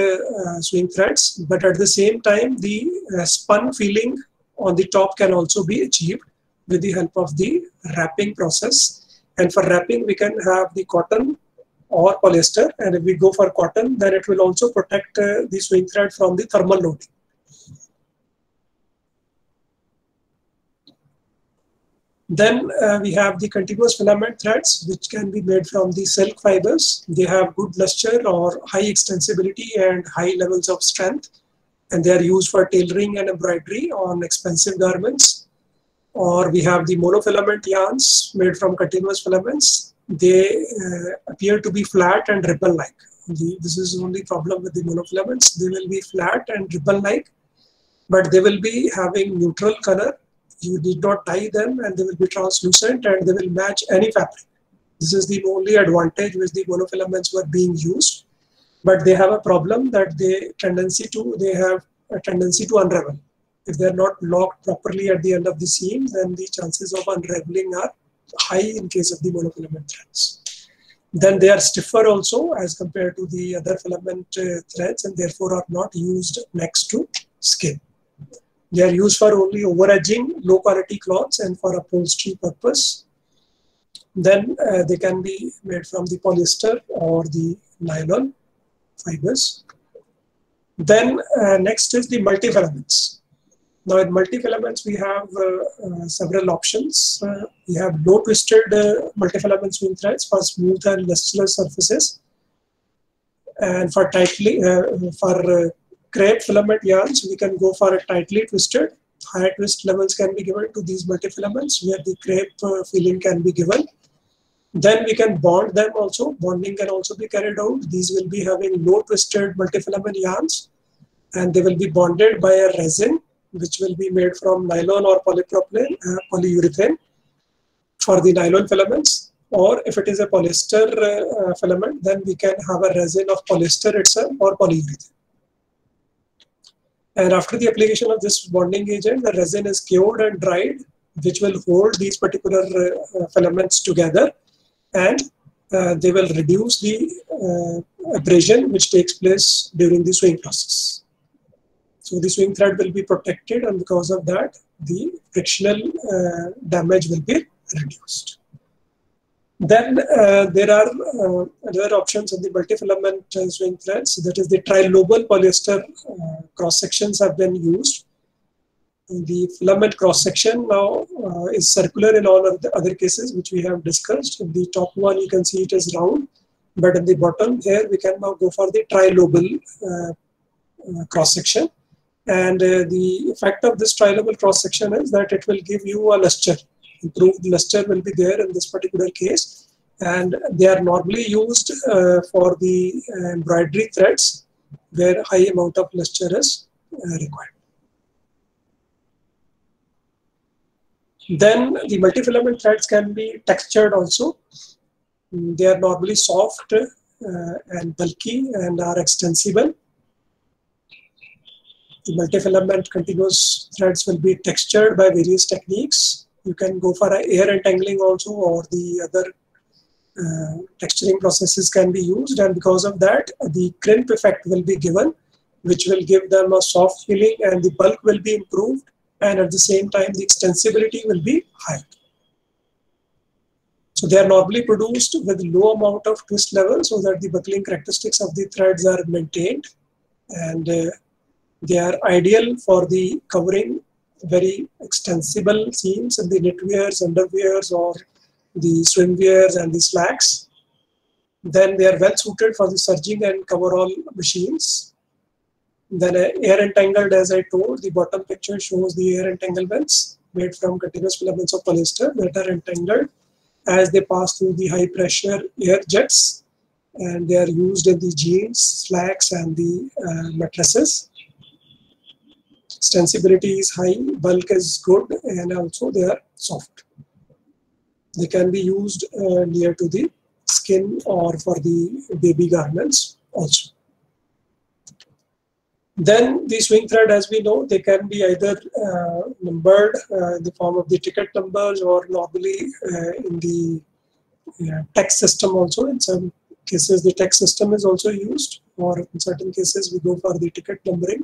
swing threads. But at the same time, the spun feeling on the top can also be achieved with the help of the wrapping process. And for wrapping, we can have the cotton or polyester. And if we go for cotton, then it will also protect the swing thread from the thermal loading. Then we have the continuous filament threads, which can be made from the silk fibers. They have good luster or high extensibility and high levels of strength. And they are used for tailoring and embroidery on expensive garments. Or we have the monofilament yarns made from continuous filaments. They appear to be flat and ripple-like. This is the only problem with the monofilaments. They will be flat and ripple-like, but they will be having neutral color. You need not dye them, and they will be translucent and they will match any fabric. This is the only advantage which the monofilaments were being used, but they have a problem that they have a tendency to unravel. If they are not locked properly at the end of the seam, then the chances of unraveling are high in case of the monofilament threads. Then they are stiffer also as compared to the other filament threads, and therefore are not used next to skin. They are used for only over-edging low quality cloths and for upholstery purpose. Then they can be made from the polyester or the nylon fibers. Then next is the multifilaments. Now in multifilaments, we have several options. We have low twisted multifilament swing threads for smooth and lustrous surfaces. And for crepe filament yarns, we can go for a tightly twisted. Higher twist levels can be given to these multifilaments where the crepe feeling can be given. Then we can bond them also. Bonding can also be carried out. These will be having low twisted multifilament yarns, and they will be bonded by a resin which will be made from nylon or polypropylene, polyurethane for the nylon filaments. Or if it is a polyester filament, then we can have a resin of polyester itself or polyurethane. And after the application of this bonding agent, the resin is cured and dried, which will hold these particular filaments together, and they will reduce the abrasion which takes place during the swing process. So the swing thread will be protected, and because of that, the frictional damage will be reduced. Then there are other options of the multifilament swing threads. That is, the trilobal polyester cross sections have been used. The filament cross section now is circular in all of the other cases which we have discussed. In the top one, you can see it is round, but in the bottom here, we can now go for the trilobal cross section. And the effect of this trilobal cross section is that it will give you a luster. Improved luster will be there in this particular case. And they are normally used for the embroidery threads where high amount of luster is required. Then the multifilament threads can be textured also. They are normally soft and bulky and are extensible. The multifilament continuous threads will be textured by various techniques. You can go for air entangling also, or the other texturing processes can be used, and because of that, the crimp effect will be given, which will give them a soft feeling, and the bulk will be improved, and at the same time the extensibility will be higher. So they are normally produced with low amount of twist level so that the buckling characteristics of the threads are maintained, and they are ideal for the covering very extensible seams in the knitwears, underwears, or the swimwears and the slacks. Then they are well suited for the serging and coverall machines. Then air entangled, as I told, the bottom picture shows the air entanglements made from continuous filaments of polyester that are entangled as they pass through the high pressure air jets, and they are used in the jeans, slacks, and the mattresses. Extensibility is high, bulk is good, and also they are soft. They can be used near to the skin or for the baby garments also. Then the swing thread, as we know, they can be either numbered in the form of the ticket numbers, or normally in the text system also. In some cases, the text system is also used, or in certain cases, we go for the ticket numbering.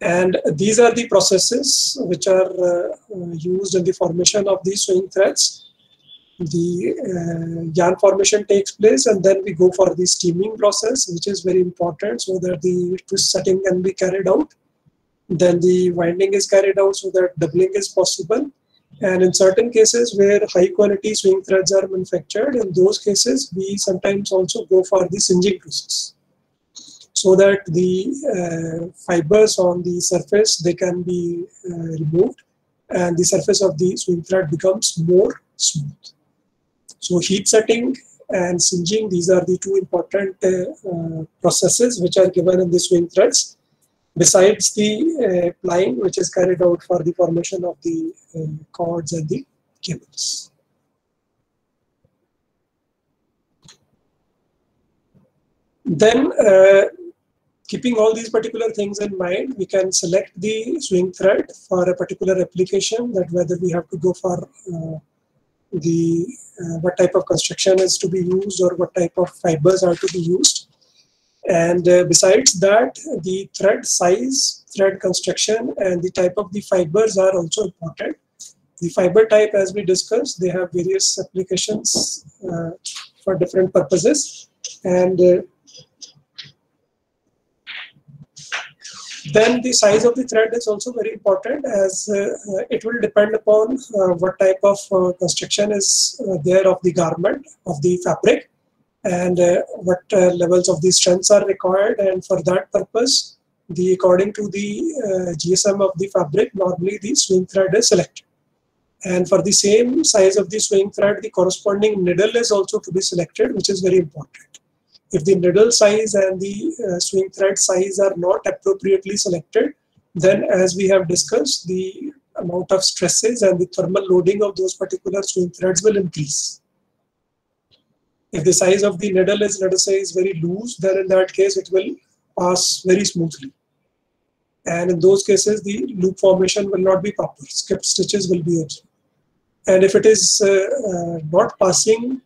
And these are the processes which are used in the formation of these swing threads. The yarn formation takes place, and then we go for the steaming process, which is very important so that the twist setting can be carried out. Then the winding is carried out so that doubling is possible. And in certain cases where high quality swing threads are manufactured, in those cases we sometimes also go for the singeing process, so that the fibers on the surface, they can be removed, and the surface of the swing thread becomes more smooth. So heat setting and singeing, these are the two important processes which are given in the swing threads, besides the plying, which is carried out for the formation of the cords and the cables. Then, keeping all these particular things in mind, we can select the swing thread for a particular application, that whether we have to go for what type of construction is to be used, or what type of fibers are to be used. And besides that, the thread size, thread construction, and the type of the fibers are also important. The fiber type, as we discussed, they have various applications for different purposes. And then the size of the thread is also very important, as it will depend upon what type of construction is there of the garment, of the fabric, and what levels of the strengths are required. And for that purpose, according to the GSM of the fabric, normally the swing thread is selected. And for the same size of the swing thread, the corresponding needle is also to be selected, which is very important. If the needle size and the swing thread size are not appropriately selected, then, as we have discussed, the amount of stresses and the thermal loading of those particular swing threads will increase. If the size of the needle is, let us say, is very loose, then in that case it will pass very smoothly. And in those cases, the loop formation will not be proper. Skipped stitches will be observed. And if it is not passing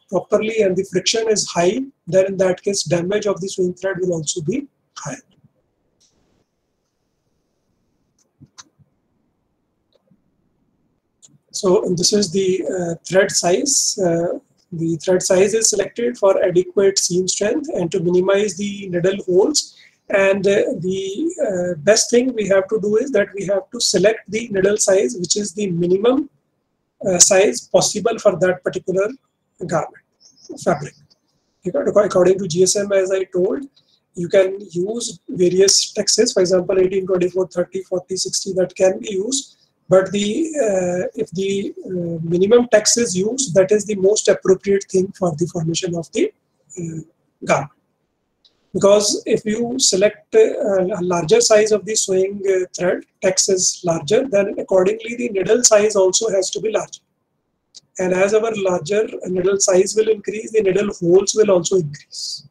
properly and the friction is high, then in that case damage of the swing thread will also be high. So this is the thread size. The thread size is selected for adequate seam strength and to minimize the needle holes And the best thing we have to do is that we have to select the needle size, which is the minimum size possible for that particular garment fabric. According to GSM, as I told, you can use various texts, for example, 18, 24, 30, 40, 60, that can be used. But if the minimum text is used, that is the most appropriate thing for the formation of the garment. Because if you select a larger size of the sewing thread, text is larger, then accordingly the needle size also has to be larger. And as our larger needle size will increase, the needle holes will also increase.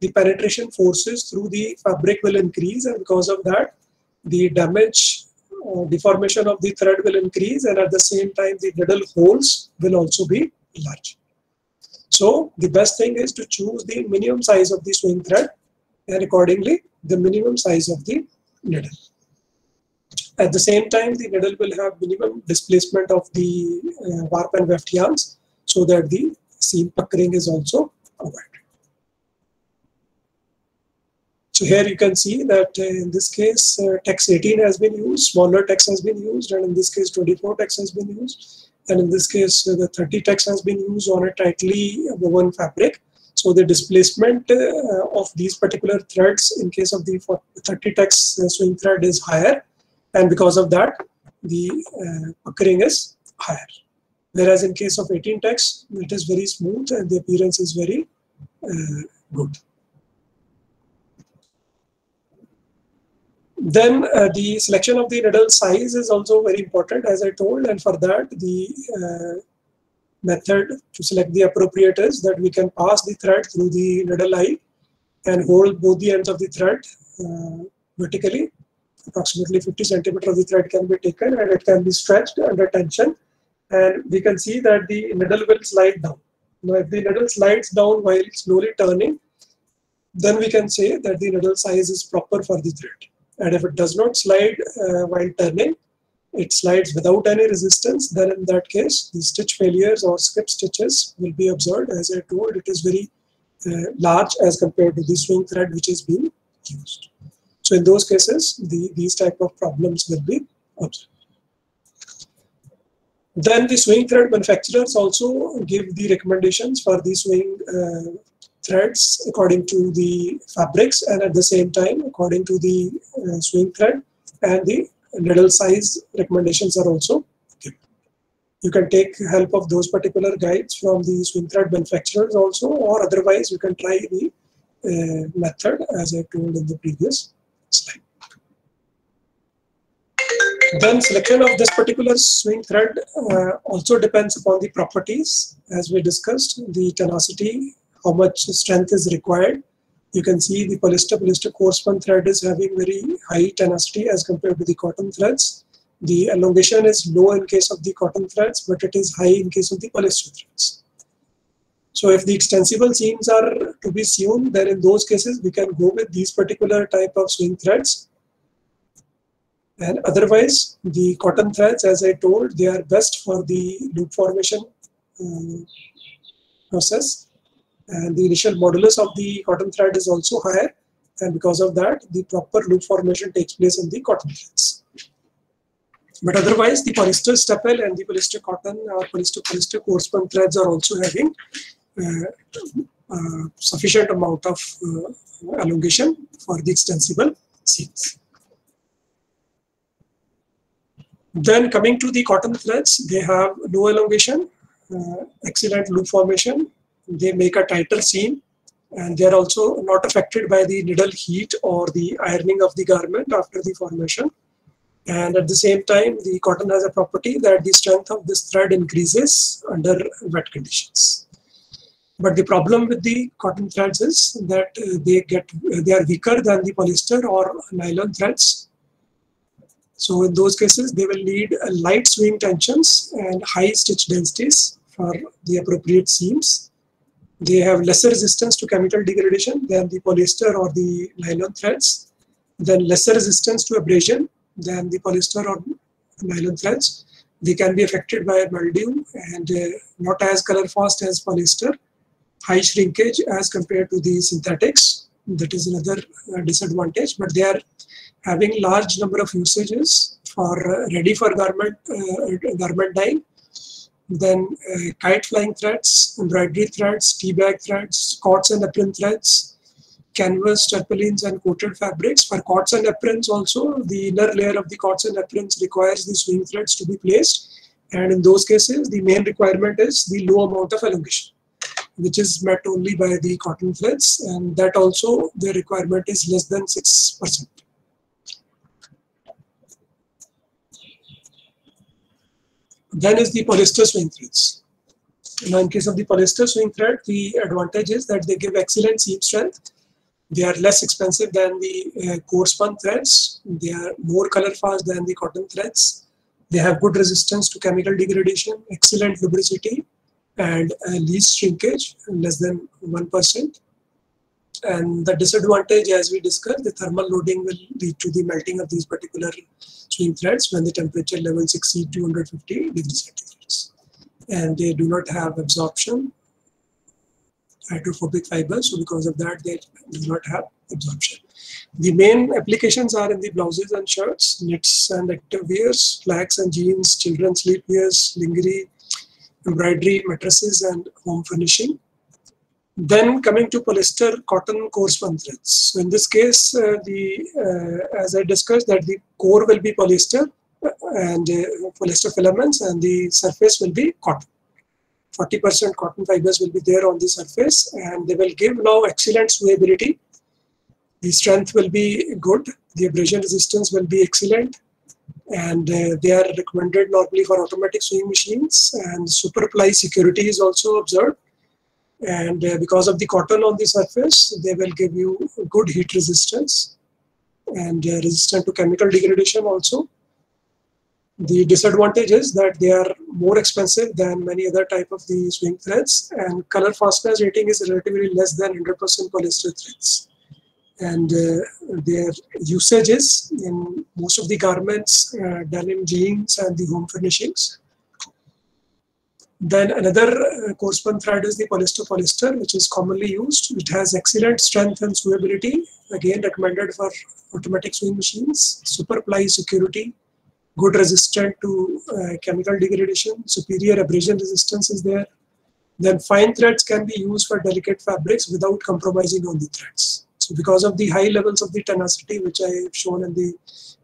The penetration forces through the fabric will increase, and because of that, the damage, deformation of the thread will increase, and at the same time, the needle holes will also be large. So the best thing is to choose the minimum size of the sewing thread, and accordingly, the minimum size of the needle. At the same time, the needle will have minimum displacement of the warp and weft yarns, so that the seam puckering is also avoided. So here you can see that in this case, text 18 has been used, smaller text has been used, and in this case 24 text has been used, and in this case the 30 text has been used on a tightly woven fabric. So the displacement of these particular threads in case of the 30 text sewing thread is higher, and because of that, the puckering is higher. Whereas in case of 18 text, it is very smooth and the appearance is very good. Then the selection of the needle size is also very important, as I told, and for that the method to select the appropriate is that we can pass the thread through the needle eye and hold both the ends of the thread vertically. Approximately 50 centimeters of the thread can be taken and it can be stretched under tension, and we can see that the needle will slide down. Now if the needle slides down while slowly turning, then we can say that the needle size is proper for the thread. And if it does not slide while turning, it slides without any resistance, then in that case, the stitch failures or skip stitches will be observed. As I told, it is very large as compared to the sewing thread which is being used. So in those cases, these type of problems will be observed. Then the sewing thread manufacturers also give the recommendations for the sewing threads according to the fabrics, and at the same time according to the sewing thread, and the needle size recommendations are also given. You can take help of those particular guides from the sewing thread manufacturers also, or otherwise you can try the method as I told in the previous slide. Then selection of this particular sewing thread also depends upon the properties, as we discussed, the tenacity, how much strength is required. You can see the polyester coarse spun thread is having very high tenacity as compared to the cotton threads. The elongation is low in case of the cotton threads, but it is high in case of the polyester threads. So if the extensible seams are to be sewn, then in those cases we can go with these particular type of sewing threads. And otherwise, the cotton threads, as I told, they are best for the loop formation process. And the initial modulus of the cotton thread is also higher, and because of that, the proper loop formation takes place in the cotton threads. But otherwise, the polyester staple and the polyester cotton or polyester coarse spun threads are also having sufficient amount of elongation for the extensible seams. Then coming to the cotton threads, they have low elongation, excellent loop formation. They make a tighter seam, and they are also not affected by the needle heat or the ironing of the garment after the formation. And at the same time, the cotton has a property that the strength of this thread increases under wet conditions. But the problem with the cotton threads is that they are weaker than the polyester or nylon threads. So in those cases, they will need light sewing tensions and high stitch densities for the appropriate seams. They have lesser resistance to chemical degradation than the polyester or the nylon threads, then lesser resistance to abrasion than the polyester or nylon threads. They can be affected by mildew and not as color fast as polyester, high shrinkage as compared to the synthetics, That is another disadvantage, but they are having large number of usages for ready for garment dyeing. Then kite flying threads, embroidery threads, tea bag threads, cords and apron threads, canvas, tarpaulins and coated fabrics. For cords and aprons also, the inner layer of the cords and aprons requires the sewing threads to be placed. And in those cases, the main requirement is the low amount of elongation, which is met only by the cotton threads, and that also the requirement is less than 6%. Then is the polyester sewing threads. Now, in case of the polyester sewing thread, the advantage is that they give excellent seam strength. They are less expensive than the coarse spun threads. They are more color fast than the cotton threads. They have good resistance to chemical degradation, excellent lubricity, and least shrinkage, less than 1%. And the disadvantage, as we discussed, the thermal loading will lead to the melting of these particular sewing threads when the temperature levels exceed 250 degrees centigrade. And they do not have absorption, hydrophobic fibers, so because of that they do not have absorption. The main applications are in the blouses and shirts, knits and active wears, flags and jeans, children's sleep wears, lingerie, embroidery, mattresses and home furnishing. Then coming to polyester cotton core spun threads. So in this case, as I discussed, that the core will be polyester and polyester filaments, and the surface will be cotton. 40% cotton fibers will be there on the surface, and they will give now excellent sewability. The strength will be good, the abrasion resistance will be excellent, and they are recommended normally for automatic sewing machines, and super ply security is also observed. And because of the cotton on the surface, they will give you good heat resistance and resistant to chemical degradation also. The disadvantage is that they are more expensive than many other type of the sewing threads, and color fastness rating is relatively less than 100% polyester threads. And their usages in most of the garments, denim, jeans, and the home furnishings. Then another core spun thread is the polyester, which is commonly used. It has excellent strength and sewability, again recommended for automatic sewing machines, super ply security, good resistant to chemical degradation, superior abrasion resistance is there. Then fine threads can be used for delicate fabrics without compromising on the threads. So because of the high levels of the tenacity, which I have shown in the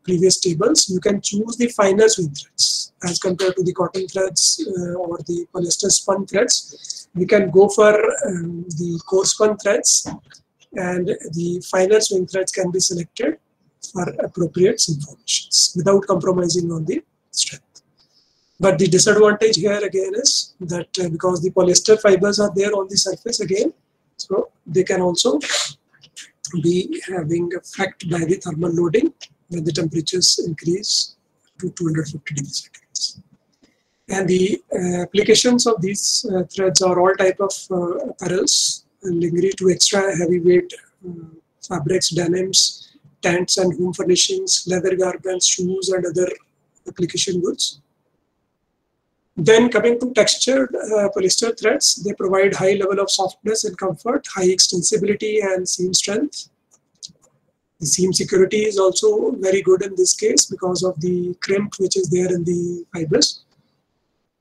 previous tables, you can choose the finer sewing threads as compared to the cotton threads or the polyester spun threads. We can go for the core spun threads, and the finer sewing threads can be selected for appropriate seam formations without compromising on the strength. But the disadvantage here again is that because the polyester fibers are there on the surface again, so they can also be having effect by the thermal loading when the temperatures increase to 250 degrees centigrade. And the applications of these threads are all type of apparels, lingerie to extra heavyweight fabrics, denims, tents and home furnishings, leather garments, shoes and other application goods. Then coming to textured polyester threads, they provide high level of softness and comfort, high extensibility and seam strength. The seam security is also very good in this case because of the crimp which is there in the fibers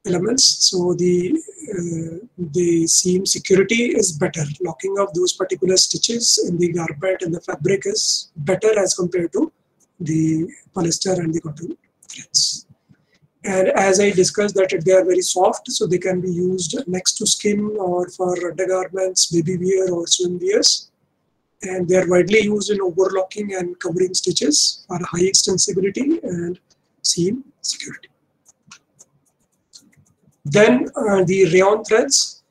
elements. So the seam security is better. Locking of those particular stitches in the garment and the fabric is better as compared to the polyester and the cotton threads. And as I discussed that they are very soft, so they can be used next to skin or for undergarments, baby wear or swim wears. And they are widely used in overlocking and covering stitches for high extensibility and seam security. Then the rayon threads,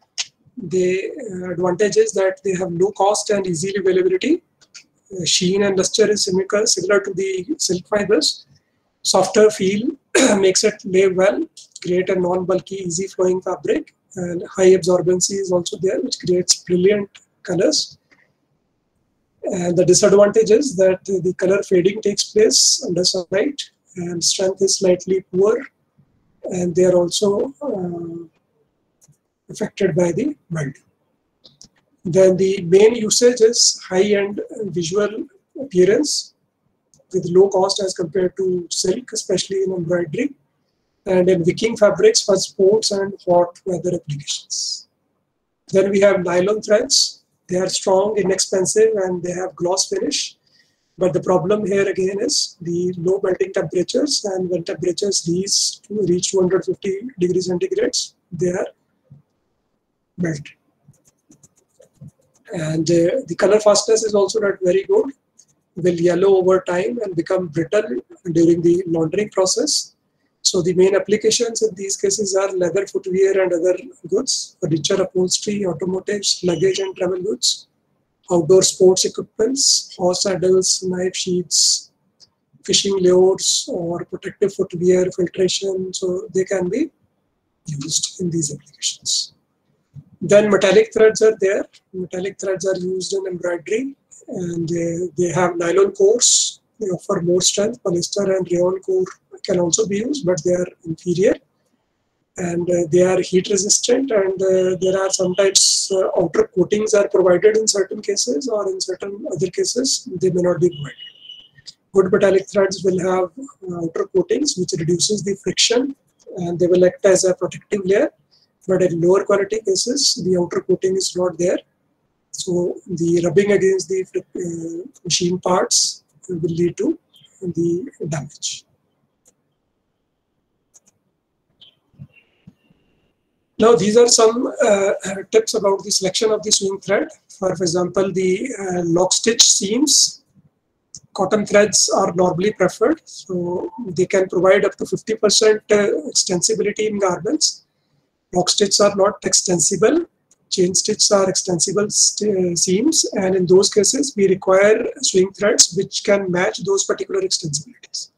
the advantage is that they have low cost and easy availability. Sheen and luster is similar to the silk fibers. Softer feel makes it lay well, create a non-bulky, easy flowing fabric, and high absorbency is also there, which creates brilliant colors. And the disadvantage is that the color fading takes place under sunlight, and strength is slightly poor, and they are also affected by the wind. Then the main usage is high-end visual appearance with low cost as compared to silk, especially in embroidery, and in wicking fabrics for sports and hot weather applications. Then we have nylon threads. They are strong, inexpensive, and they have gloss finish. But the problem here again is the low melting temperatures, and when temperatures reach 250 degrees centigrade, they are melted. And the color fastness is also not very good. Will yellow over time and become brittle during the laundering process. So the main applications in these cases are leather footwear and other goods, furniture, upholstery, automotives, luggage and travel goods, outdoor sports equipments, horse saddles, knife sheaths, fishing lures, or protective footwear, filtration. So they can be used in these applications. Then metallic threads are there. Metallic threads are used in embroidery, and they have nylon cores. They offer more strength. Polyester and rayon core can also be used, but they are inferior. And they are heat resistant, and there are sometimes outer coatings are provided in certain cases, or in certain other cases they may not be provided. Good metallic threads will have outer coatings which reduces the friction, and they will act as a protective layer. But in lower quality cases, the outer coating is not there. So the rubbing against the machine parts will lead to the damage. Now, these are some tips about the selection of the sewing thread. For example, the lock stitch seams, cotton threads are normally preferred. So they can provide up to 50% extensibility in garments. Lock stitches are not extensible. Chain stitches are extensible seams, and in those cases, we require sewing threads which can match those particular extensibilities.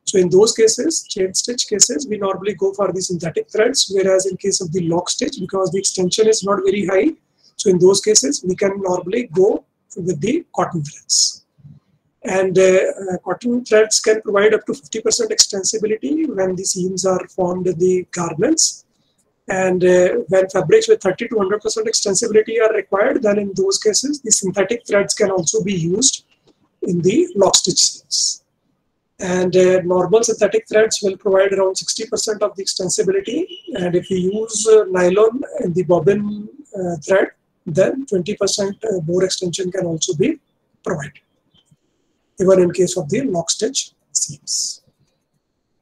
So in those cases, chain stitch cases, we normally go for the synthetic threads, whereas in case of the lock stitch, because the extension is not very high, so in those cases, we can normally go with the cotton threads. And cotton threads can provide up to 50% extensibility when the seams are formed in the garments. And when fabrics with 30 to 100% extensibility are required, then in those cases, the synthetic threads can also be used in the lock stitch seams. And normal synthetic threads will provide around 60% of the extensibility. And if you use nylon in the bobbin thread, then 20% more extension can also be provided, even in case of the lock stitch seams.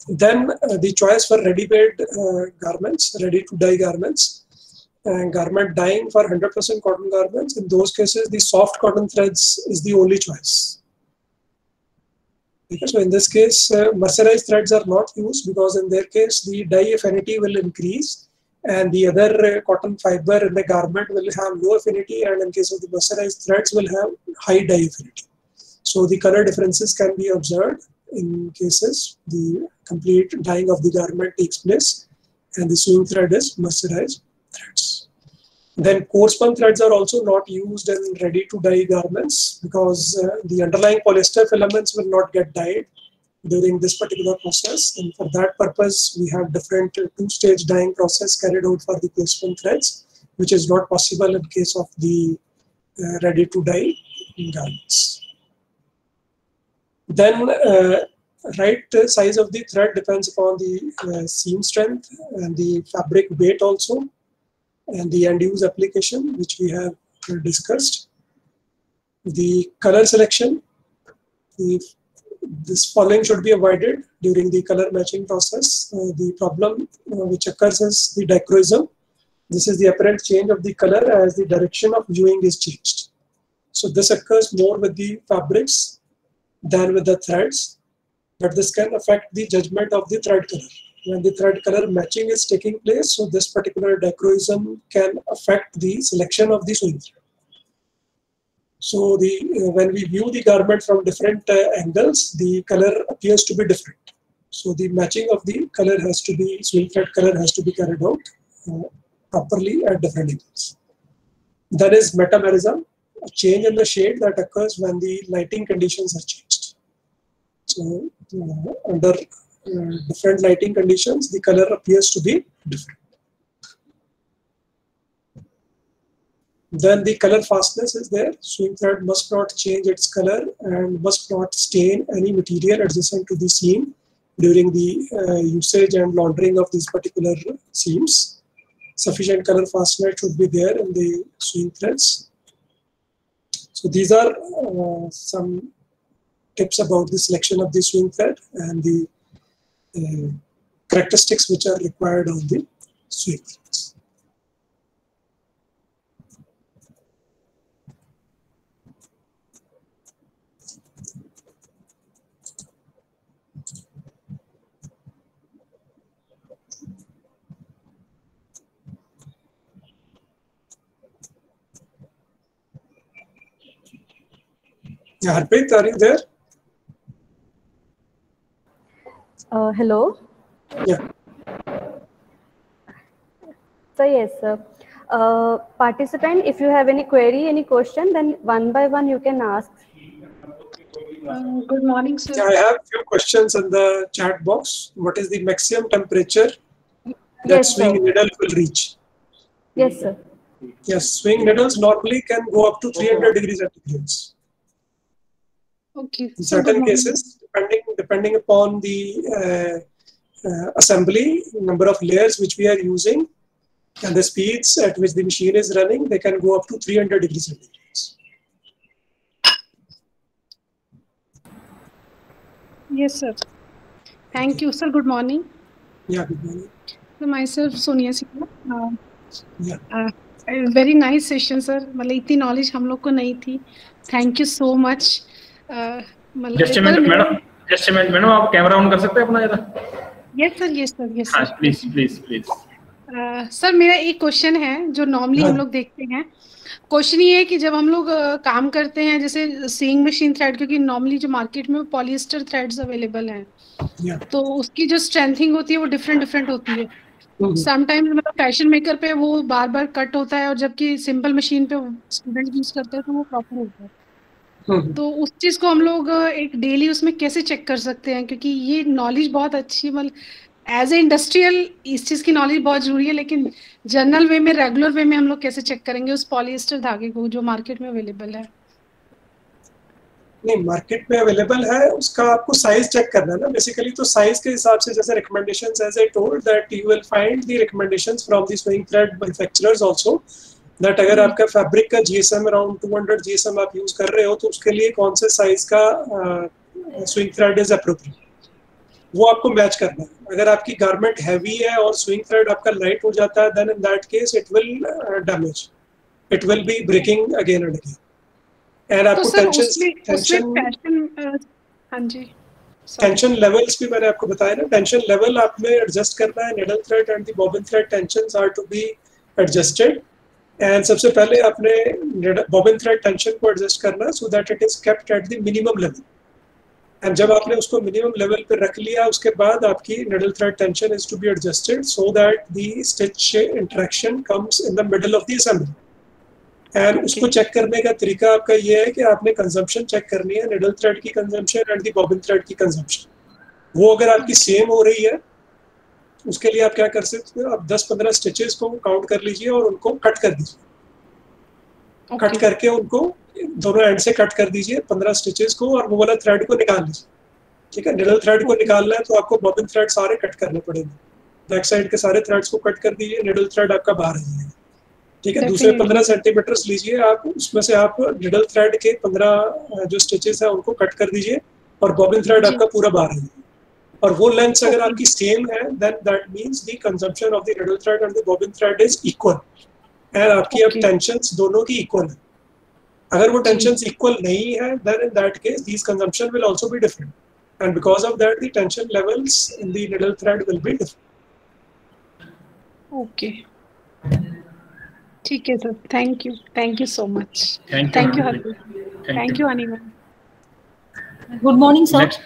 Then the choice for ready-made garments, ready-to-dye garments, and garment dyeing for 100% cotton garments. In those cases, the soft cotton threads is the only choice. Okay, so in this case, mercerized threads are not used because in their case, the dye affinity will increase, and the other cotton fiber in the garment will have low affinity, and in case of the mercerized threads will have high dye affinity. So the color differences can be observed in cases the complete dyeing of the garment takes place and the sewing thread is mercerized threads. Then coarse spun threads are also not used in ready to dye garments because the underlying polyester filaments will not get dyed during this particular process, and for that purpose we have different two-stage dyeing process carried out for the coarse spun threads, which is not possible in case of the ready to dye garments. Then right size of the thread depends upon the seam strength and the fabric weight also, and the end use application which we have discussed. The color selection, this following should be avoided during the color matching process. The problem which occurs is the dichroism. This is the apparent change of the color as the direction of viewing is changed. So this occurs more with the fabrics than with the threads, but this can affect the judgment of the thread color. When the thread color matching is taking place, so this particular dichroism can affect the selection of the sewing thread. So when we view the garment from different angles, the color appears to be different. So the matching of the color has to be, sewing thread color has to be carried out properly at different angles. That is metamerism, a change in the shade that occurs when the lighting conditions are changed. So under different lighting conditions, the color appears to be different. Then the color fastness is there. Swing thread must not change its color and must not stain any material adjacent to the seam during the usage and laundering of these particular seams. Sufficient color fastness should be there in the swing threads. So these are some tips about the selection of the swing thread and the characteristics which are required on the swing threads. Yeah, Harpreet, are you there? Hello. Yeah. So yes, sir. Participant, if you have any query, any question, then one by one you can ask. Good morning, sir. Yeah, I have a few questions in the chat box. What is the maximum temperature that Yes, swing sir. needle will reach? Yes, sir. Yes, swing needles normally can go up to 300 degrees centigrade. Okay. In So certain good morning. cases, depending upon the assembly, number of layers which we are using, and the speeds at which the machine is running, they can go up to 300 degrees centigrade. Yes, sir. Thank you, sir. Good morning. Yeah, good morning. So myself, Sonia Singh. Yeah. Very nice session, sir. मतलब इतनी knowledge हम लोग को नहीं थी. Thank you so much. Just a minute, madam. Just a minute, madam. आप camera on कर सकते हैं अपना जरा? Yes, sir. Yes, sir. Yes, हाँ, sir. please, please, please. Sir मेरा एक क्वेश्चन है जो नॉर्मली हम लोग देखते हैं. क्वेश्चन ये है कि जब हम लोग काम करते हैं जैसे सीइंग मशीन थ्रेड, क्योंकि नॉर्मली जो मार्केट में पॉलिएस्टर थ्रेड्स अवेलेबल हैं, तो उसकी जो स्ट्रेंथिंग होती है वो डिफरेंट होती है. समटाइम्स मतलब फैशन मेकर पे वो बार बार कट होता है, और जबकि सिंपल मशीन पे स्टूडेंट यूज करते हैं तो वो प्रॉपर होता है. तो उस चीज को हम लोग एक डेली उसमें कैसे चेक कर सकते हैं, क्योंकि ये नॉलेज बहुत अच्छी, मतलब एज ए इंडस्ट्रियल इस चीज की नॉलेज बहुत जरूरी है, लेकिन जनरल वे में, रेगुलर वे में हम लोग कैसे चेक करेंगे उस पॉलिएस्टर धागे को जो मार्केट में अवेलेबल है? नहीं, मार्केट में अवेलेबल है, उसका आपको साइज चेक करना है ना बेसिकली. तो साइज के हिसाब से जैसे recommendations, as I told that you will find the recommendations from the swing thread manufacturers also, that अगर आपका फैब्रिक का जीएसएम अराउंड 200 जीएसएम आप यूज कर रहे हो तो उसके लिए कौन से साइज का स्विंग थ्रेड इज अप्रोप्रिएट, वो आपको मैच करना है. अगर आपकी गारमेंट हैवी है और स्विंग थ्रेड आपका लाइट हो जाता है, then in that case it will damage, it will be breaking again and again. And आपको टेंशन लेवल्स भी मैंने आपको बताया ना. टेंशन लेवल आप में एडजस्ट करना है. Needle thread and the bobbin thread tensions are to be adjusted. And सबसे पहले आपने बॉबिन थ्रेड टेंशन को एडजस्ट करना है so that it is kept at the minimum level. And जब आपने उसको मिनिमम लेवल पे रख लिया, उसके बाद आपकी needle thread tension is to be adjusted so that the stitch interaction comes in the middle of the assembly. And उसको चेक करने का तरीका आपका ये है कि आपने कंजम्पशन चेक करनी है, निडल थ्रेड की consumption and the bobbin thread की कंजम्पशन. वो अगर आपकी सेम हो रही है, उसके लिए आप क्या कर सकते हो, आप 10-15 स्टिचेस को काउंट कर लीजिए और उनको कट कर दीजिए. कट करके उनको दोनों एंड से कट कर दीजिए 15 स्टिचेस को, और वो वाला थ्रेड को निकाल लीजिए. ठीक है, निडल थ्रेड को निकालना है तो आपको बॉबिन थ्रेड सारे कट करने पड़ेंगे. बैक साइड के सारे थ्रेड्स को कट कर दीजिए, निडल थ्रेड आपका बाहर आ जाएगा. ठीक है, दूसरे 15 सेंटीमीटर लीजिए आप, उसमें से आप निडल थ्रेड के 15 जो स्टिचेस है उनको कट कर दीजिए और बॉबिन थ्रेड आपका पूरा बाहर है. और वो लेंथ अगर आपकी सेम है, then that means the consumption of the needle thread and the bobbin thread is equal, and आपकी अब टेंशंस दोनों की इक्वल है. अगर वो टेंशंस इक्वल नहीं है, then in that case these consumption will also be different, and because of that the tension levels in the needle thread will be different. Okay, ठीक है sir. Thank you so much. Thank you. Harpreet. Thank you Anima. Good morning, sir. Next.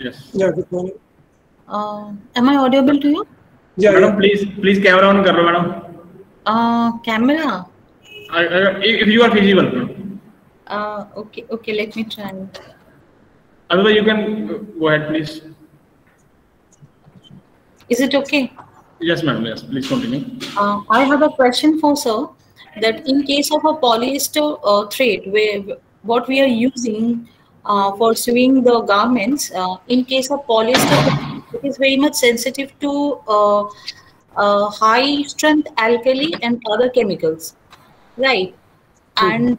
Yes. Yeah, good morning. Am I audible to you? Yeah, Madam, please camera on कर लो madam. Camera. If you are feasible. Okay, let me try. Otherwise you can go ahead, please. Is it okay? Yes, madam. Yes, please continue. I have a question for sir. that in case of a polyester thread, where what we are using for sewing the garments, in case of polyester, it is very much sensitive to high strength alkali and other chemicals, right? And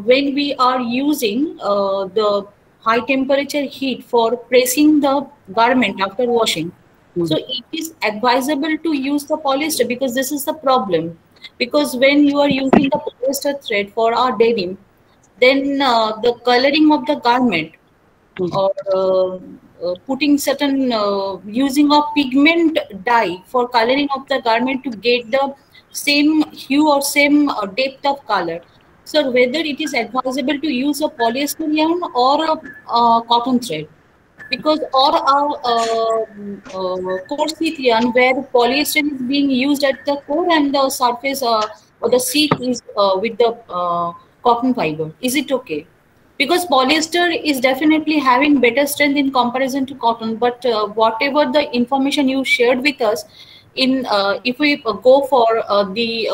when we are using the high temperature heat for pressing the garment after washing, so it is advisable to use the polyester, because this is the problem. Because when you are using the polyester thread for our denim, then the coloring of the garment, or putting certain using of pigment dye for coloring of the garment to get the same hue or same depth of color. So whether it is advisable to use a polyester yarn or a cotton thread, because or coarse sheath yarn where polyester is being used at the core and the surface or the sheath is with the cotton fiber. Is it okay? Because polyester is definitely having better strength in comparison to cotton, but whatever the information you shared with us, in if we go for the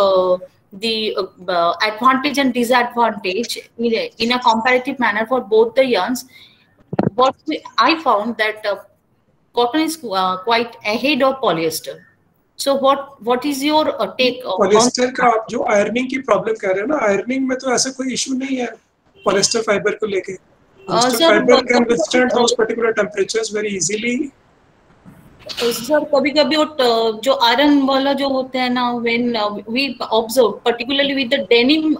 advantage and disadvantage in a comparative manner for both the yarns, I found that cotton is quite ahead of polyester. So what is your take on polyester का आप जो ironing की problem कह रहे हैं ना, ironing में तो ऐसा कोई इशू नहीं है पॉलिएस्टर फाइबर को लेके. Polyester fibre can withstand those particular temperatures very easily. Sir कभी कभी जो आयरन वाला जो होते हैं ना, when we observe particularly with the denim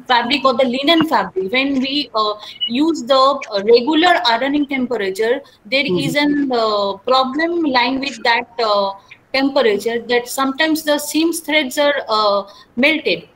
fabric or the linen fabric, when we use the regular ironing temperature, there is an problem lying with that temperature, that sometimes the seams threads are melted,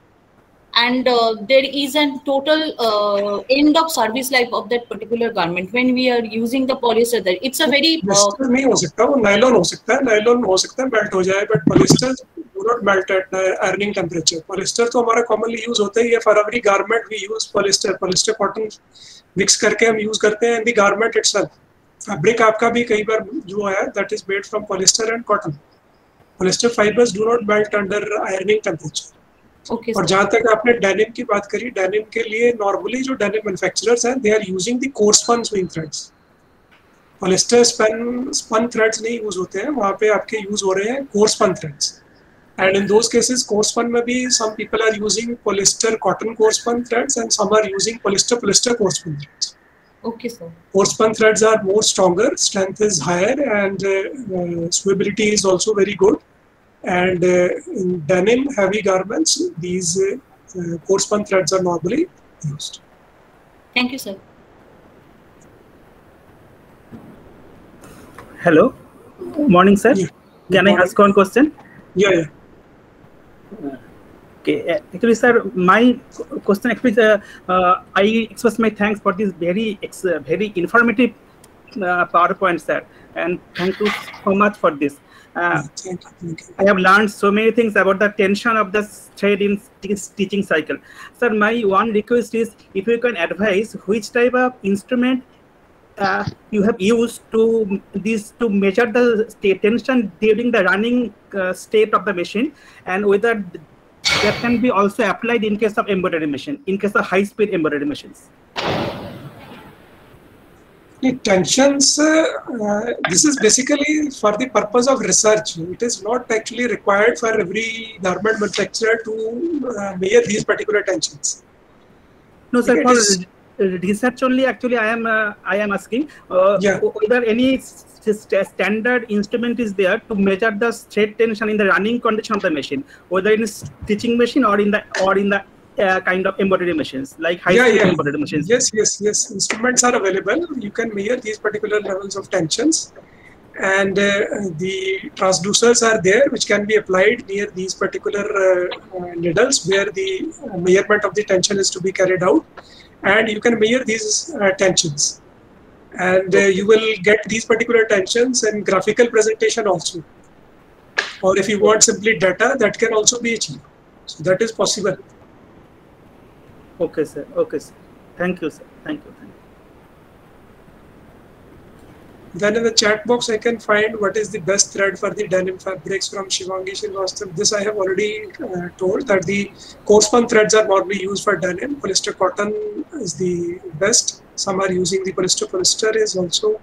and there is a total end of service life of that particular garment when we are using the polyester there. It's a very नहीं हो सकता, वो nylon हो सकता है, nylon हो सकता है मेल्ट हो जाए, but polyester do not melt at ironing temperature. Polyester तो हमारा कॉमनली यूज होता ही है for every garment. We use polyester cotton mix करके हम यूज करते हैं in the garment itself. Fabric आपका भी कई बार जो है that is made from polyester and cotton. Polyester fibres do not melt under ironing temperature. okay, और जहां तक आपने डेनिम की बात करी, डेनिम के लिए नॉर्मली जो डेनिम मैन्युफैक्चरर्स हैं, they are using the coarse spun sewing threads. Polyester spun threads नहीं यूज होते हैं वहां पे, आपके यूज हो रहे हैं coarse spun threads. And in those cases coarse spun में भी some people are using polyester cotton coarse spun threads and some are using polyester coarse spun threads. okay sir. Coarse spun threads are more stronger, strength is higher, and sewability is also very good. And in denim heavy garments, these coarse spun threads are normally used. Thank you sir. Hello, morning sir. Yeah. Can I ask one question? Yeah. Okay, actually sir, my question actually I express my thanks for this very informative PowerPoint sir, and thank you so much for this. Thank you. I have learned so many things about the tension of the thread in stitching cycle. Sir, my one request is if you can advise which type of instrument you have used to measure the tension during the running state of the machine, and whether that can be also applied in case of embroidery machine, in case of high-speed embroidery machines. Tensions, this is basically for the purpose of research. It is not actually required for every garment manufacturer to measure these particular tensions. No sir, for research only actually I am asking whether any standard instrument is there to measure the thread tension in the running condition of the machine, whether in stitching machine or in the kind of embroidery machines, like high-speed embroidery machines. Yes. Instruments are available. You can measure these particular levels of tensions, and the transducers are there, which can be applied near these particular needles where the measurement of the tension is to be carried out, and you can measure these tensions, and you will get these particular tensions in graphical presentation also. Or if you want simply data, that can also be achieved. So that is possible. Okay sir. Thank you sir. Thank you. Then in the chat box, I can find what is the best thread for the denim fabrics from Shivangi Srivastava. This I have already told that the coarse-spun threads are normally used for denim. Polyester cotton is the best. Some are using the polyester. Polyester is also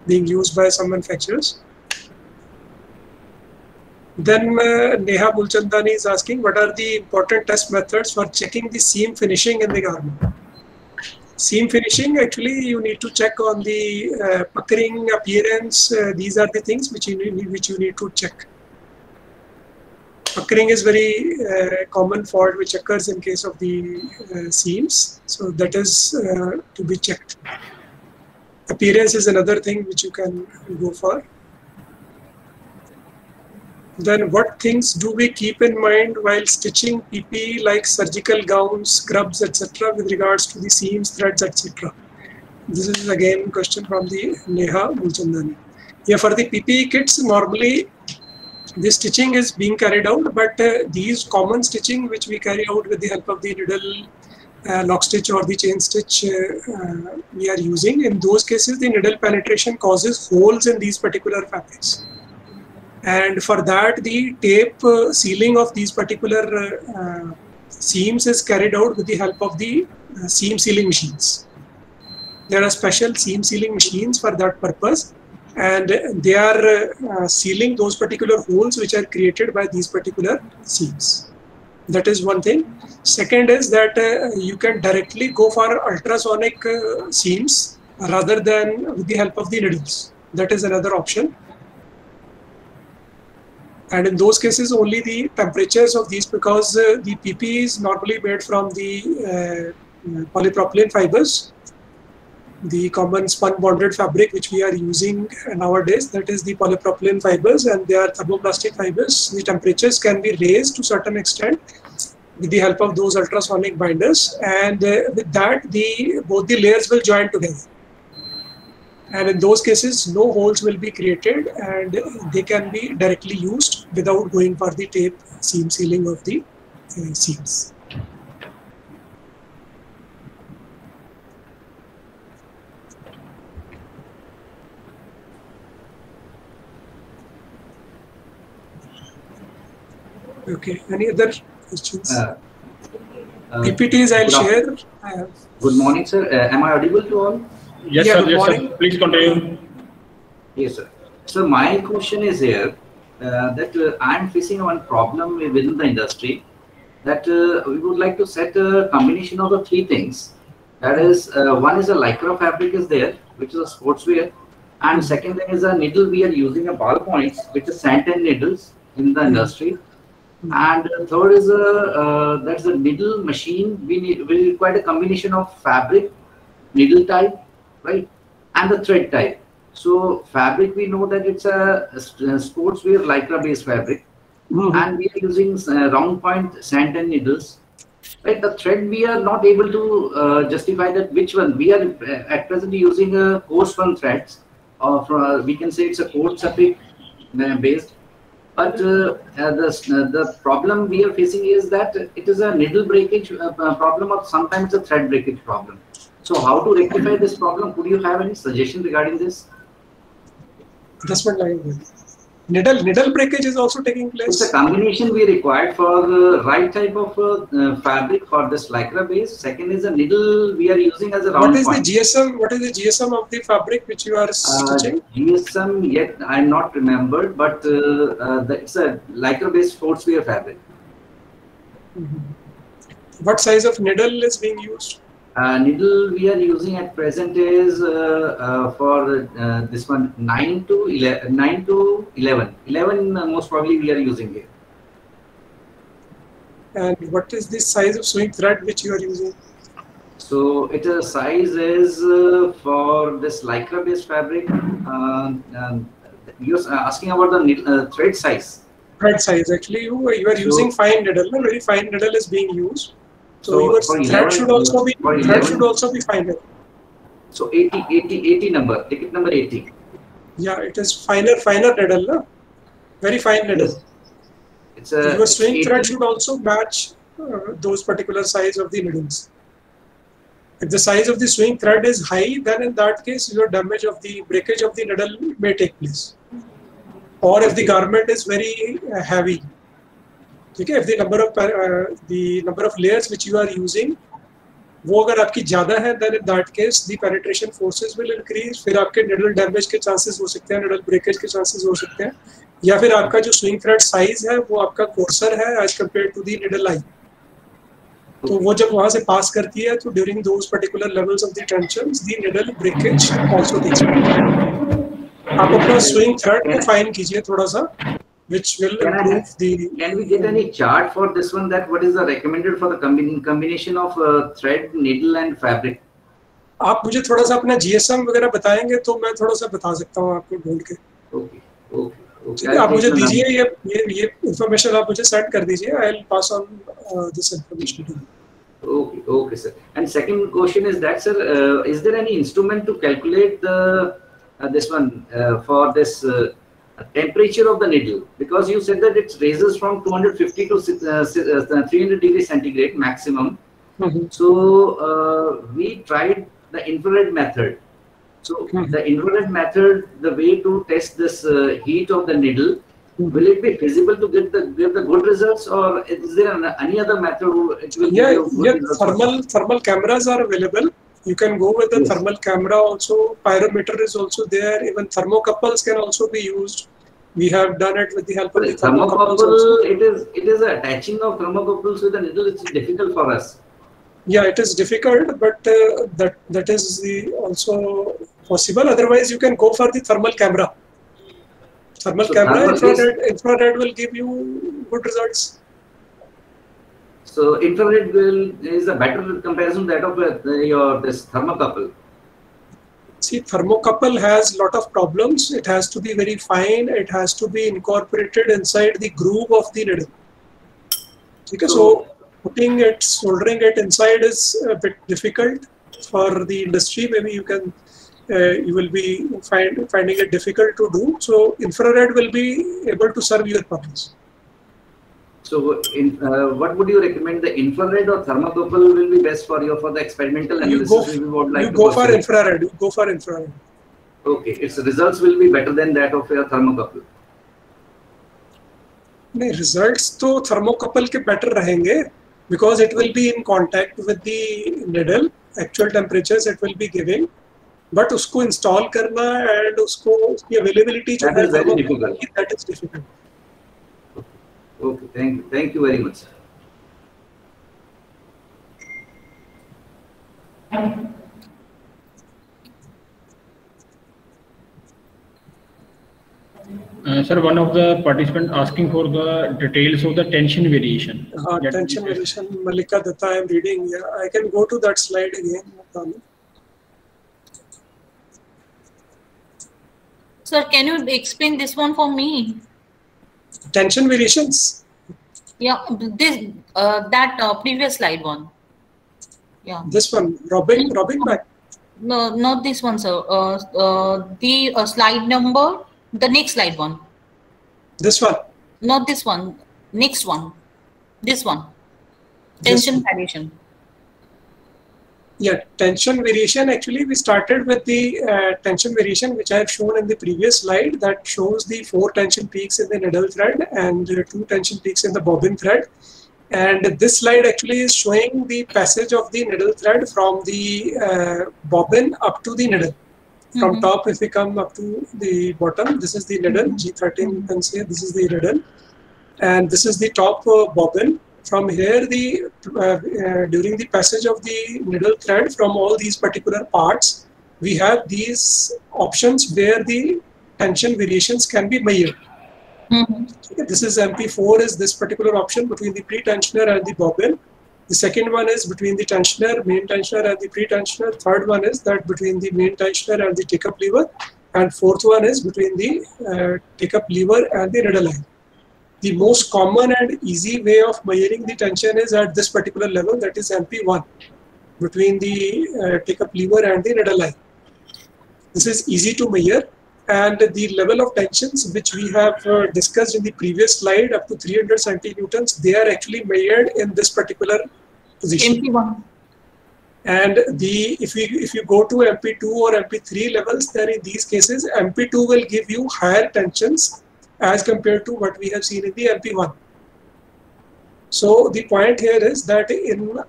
being used by some manufacturers. Then Neha Mulchandani is asking, what are the important test methods for checking the seam finishing in the garment? Seam finishing, actually, you need to check on the puckering appearance. These are the things which you need to check. Puckering is very common fault which occurs in case of the seams. So that is to be checked. Appearance is another thing which you can go for. Then what things do we keep in mind while stitching PPE like surgical gowns, scrubs, etc. with regards to the seams, threads, etc. This is again a question from the Neha Mulchandani. Yeah, for the PPE kits, normally the stitching is being carried out, but these common stitching which we carry out with the help of the needle, lock stitch or the chain stitch we are using, in those cases the needle penetration causes holes in these particular fabrics. And for that, the tape sealing of these particular seams is carried out with the help of the seam sealing machines. There are special seam sealing machines for that purpose, and they are sealing those particular holes which are created by these particular seams. That is one thing. Second is that you can directly go for ultrasonic seams rather than with the help of the needles. That is another option. And in those cases, only the temperatures of these, because the PP is normally made from the polypropylene fibers, the common spun bonded fabric which we are using nowadays, that is the polypropylene fibers, and they are thermoplastic fibers. The temperatures can be raised to a certain extent with the help of those ultrasonic binders, and with that, both the layers will join together. And in those cases, no holes will be created and they can be directly used without going for the tape seam sealing of the seams. Okay, any other questions? PPTs I'll share. Good morning, sir. Am I audible to all? Yes, yeah, sir. Yes, sir. Please continue. Yes, sir. So my question is here that I am facing one problem within the industry, that we would like to set a combination of the three things. That is, one is a lycra fabric is there, which is a sportswear, and second thing is a needle we are using a ballpoints, which is Santen needles in the industry. And third is that's a needle machine. We require a combination of fabric, needle type, right, and the thread type. So fabric, we know that it's a sportswear lycra based fabric, and we are using round point Santen needles. Right, the thread we are not able to justify that which one. We are at present using a coarse spun threads, or we can say it's a coarse epic based. But the problem we are facing is that it is a needle breakage problem, or sometimes a thread breakage problem. So how to rectify this problem? Could you have any suggestion regarding this? That's what I mean. Needle breakage is also taking place. It's a combination we required for the right type of fabric for this lycra base. Second is a needle we are using as a round point. What is the GSM? What is the GSM of the fabric which you are stitching? GSM yet I'm not remembered, but it's a lycra based sportswear fabric. What size of needle is being used? Needle we are using at present is for this one 9 to 11. 11 most probably we are using here. And what is the size of sewing thread which you are using? So its size is for this lycra based fabric. You're asking about the thread size. Thread size. Actually, you are using fine needle. Very fine needle is being used. So your thread should also be finer. So 80 number, ticket number 80. Yeah, it is finer needle, no? Very fine needle. Yes. It's a, your swing thread should also match those particular size of the needles. If the size of the swing thread is high, then in that case, your damage of the breakage of the needle may take place. Or if the garment is very heavy, okay, if the number of layers which you are using, वो अगर आपकी ज़्यादा है, then in that case the penetration forces will increase. फिर आपके needle damage के chances हो सकते हैं, needle breakage के chances हो सकते हैं, या फिर आपका जो swing thread size है वो आपका coarser है as compared to the needle eye. तो वो जब वहाँ से pass करती है, तो during those particular levels of the tensions, the needle breakage also takes place. आप अपना swing thread को fine कीजिए थोड़ा सा, which will improve the. Can we get any chart for this one? That what is the recommended for the combination of thread, needle, and fabric? आप मुझे थोड़ा सा अपना GSM वगैरह बताएंगे तो मैं थोड़ा सा बता सकता हूँ आपको ढूंढ के. Okay. आप मुझे दीजिए ये information आप मुझे send कर दीजिए. I'll pass on this information to you. Okay, sir. And second question is that, sir, is there any instrument to calculate the this one for this temperature of the needle? Because you said that it raises from 250 to 300 degrees centigrade maximum. So we tried the infrared method. So the infrared method, the way to test this heat of the needle, will it be feasible to give the good results, or is there any other method which will give good results? Thermal cameras are available. You can go with the thermal camera also. Pyrometer is also there. Even thermocouples can also be used. We have done it with the help of the thermocouples. It is attaching of thermocouples with the needle. It's difficult for us. Yeah, it is difficult, but that is also possible. Otherwise, you can go for the thermal camera. Thermal camera, infrared will give you good results. So infrared is a better comparison that of this thermocouple. See, thermocouple has lot of problems. It has to be very fine. It has to be incorporated inside the groove of the needle. Okay, so putting it, soldering it inside is a bit difficult for the industry. Maybe you can, you will be finding it difficult to do. So infrared will be able to serve your purpose. So, what would you recommend? The infrared or thermocouple will be best for you for the experimental analysis? You go for infrared. You go for infrared. Okay, its results will be better than that of your thermocouple. नहीं, results तो thermocouple के better रहेंगे, because it will be in contact with the needle. Actual temperatures it will be giving, but उसको install करना and उसको उसकी availability जो है very difficult. That is difficult. Okay, thank you very much, sir. Sir, one of the participants asking for the details of the tension variation. Tension variation, Malika Datta, I am reading. Yeah, I can go to that slide again. Sir, can you explain this one for me? Tension variations? Yeah, this that previous slide one. Yeah. This one, Robin back. No, not this one, sir. The slide number, the next slide one. This one? Not this one. Next one. This one. Tension variation. Yeah, tension variation. Actually, we started with the tension variation, which I have shown in the previous slide, that shows the 4 tension peaks in the needle thread and 2 tension peaks in the bobbin thread. And this slide actually is showing the passage of the needle thread from the bobbin up to the needle. From top, if we come up to the bottom, this is the needle, G13, you can say this is the needle. And this is the top bobbin. From here, during the passage of the needle thread from all these particular parts, we have these options where the tension variations can be measured. Okay, this is MP4 is this particular option between the pre-tensioner and the bobbin. The second one is between the tensioner, main tensioner and the pre-tensioner. Third one is that between the main tensioner and the take-up lever. And fourth one is between the take-up lever and the needle eye. The most common and easy way of measuring the tension is at this particular level, that is MP1, between the take-up lever and the needle eye. This is easy to measure, and the level of tensions which we have discussed in the previous slide up to 300 centinewtons, they are actually measured in this particular position. MP1. And if you go to MP2 or MP3 levels, then in these cases MP2 will give you higher tensions as compared to what we have seen in the MP1. So the point here is that in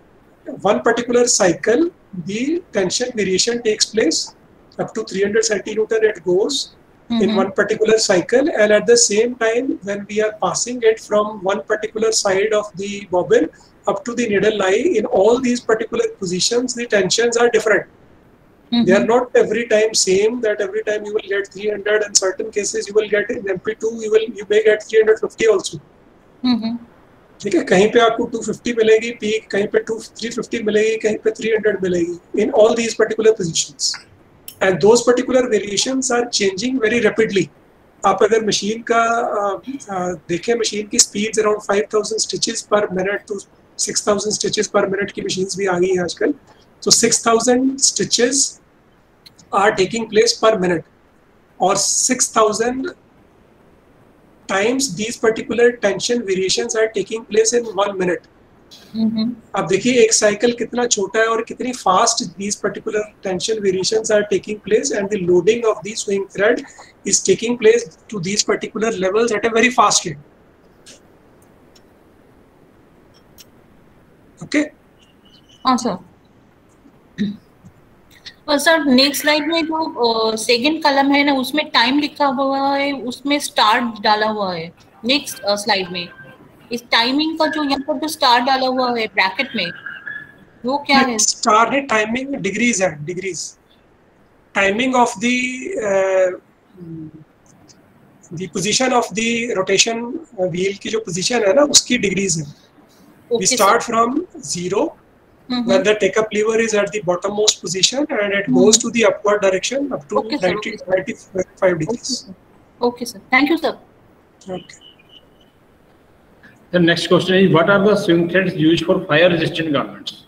one particular cycle, the tension variation takes place up to 300 centimeter. It goes in one particular cycle, and at the same time, when we are passing it from one particular side of the bobbin up to the needle eye, in all these particular positions, the tensions are different. They are not every time same, that every time you will get 300. In certain cases, you will get in MP2, you may get 350 also. ठीक है, कहीं पे आपको 250 मिलेगी peak, कहीं पे 350 मिलेगी, कहीं पे 300 मिलेगी, in all these particular positions. And those particular variations are changing very rapidly. आप अगर मशीन का देखें, मशीन की स्पीड्स अराउंड 5000 स्टिचेस पर मिनट to 6000 स्टिचेस पर मिनट की मशीन्स भी आ गई हैं आजकल. तो 6000 stitches are taking place per minute, or 6000 times these particular tension variations are taking place in 1 minute. अब देखिए एक साइकिल कितना छोटा है और कितनी fast these particular tension variations are taking place, and the loading of the swing thread is taking place to these particular levels at a very fast rate. Okay? हाँ sir. और सर नेक्स्ट स्लाइड में जो second column है ना, उसमें time लिखा हुआ है, उसमें स्टार्ट डाला हुआ है. नेक्स्ट स्लाइड में इस टाइमिंग का जो यहाँ पर जो स्टार डाला हुआ है ब्रैकेट में, वो क्या है? स्टार है टाइमिंग, डिग्रीज है, degrees. Timing of the position of the rotation wheel की जो पोजीशन है ना, उसकी डिग्रीज है. We start from 0 when the take-up lever is at the bottommost position, and it goes to the upward direction up to 95 degrees. Okay, sir. Thank you, sir. Okay. The next question is, what are the swing threads used for fire-resistant garments?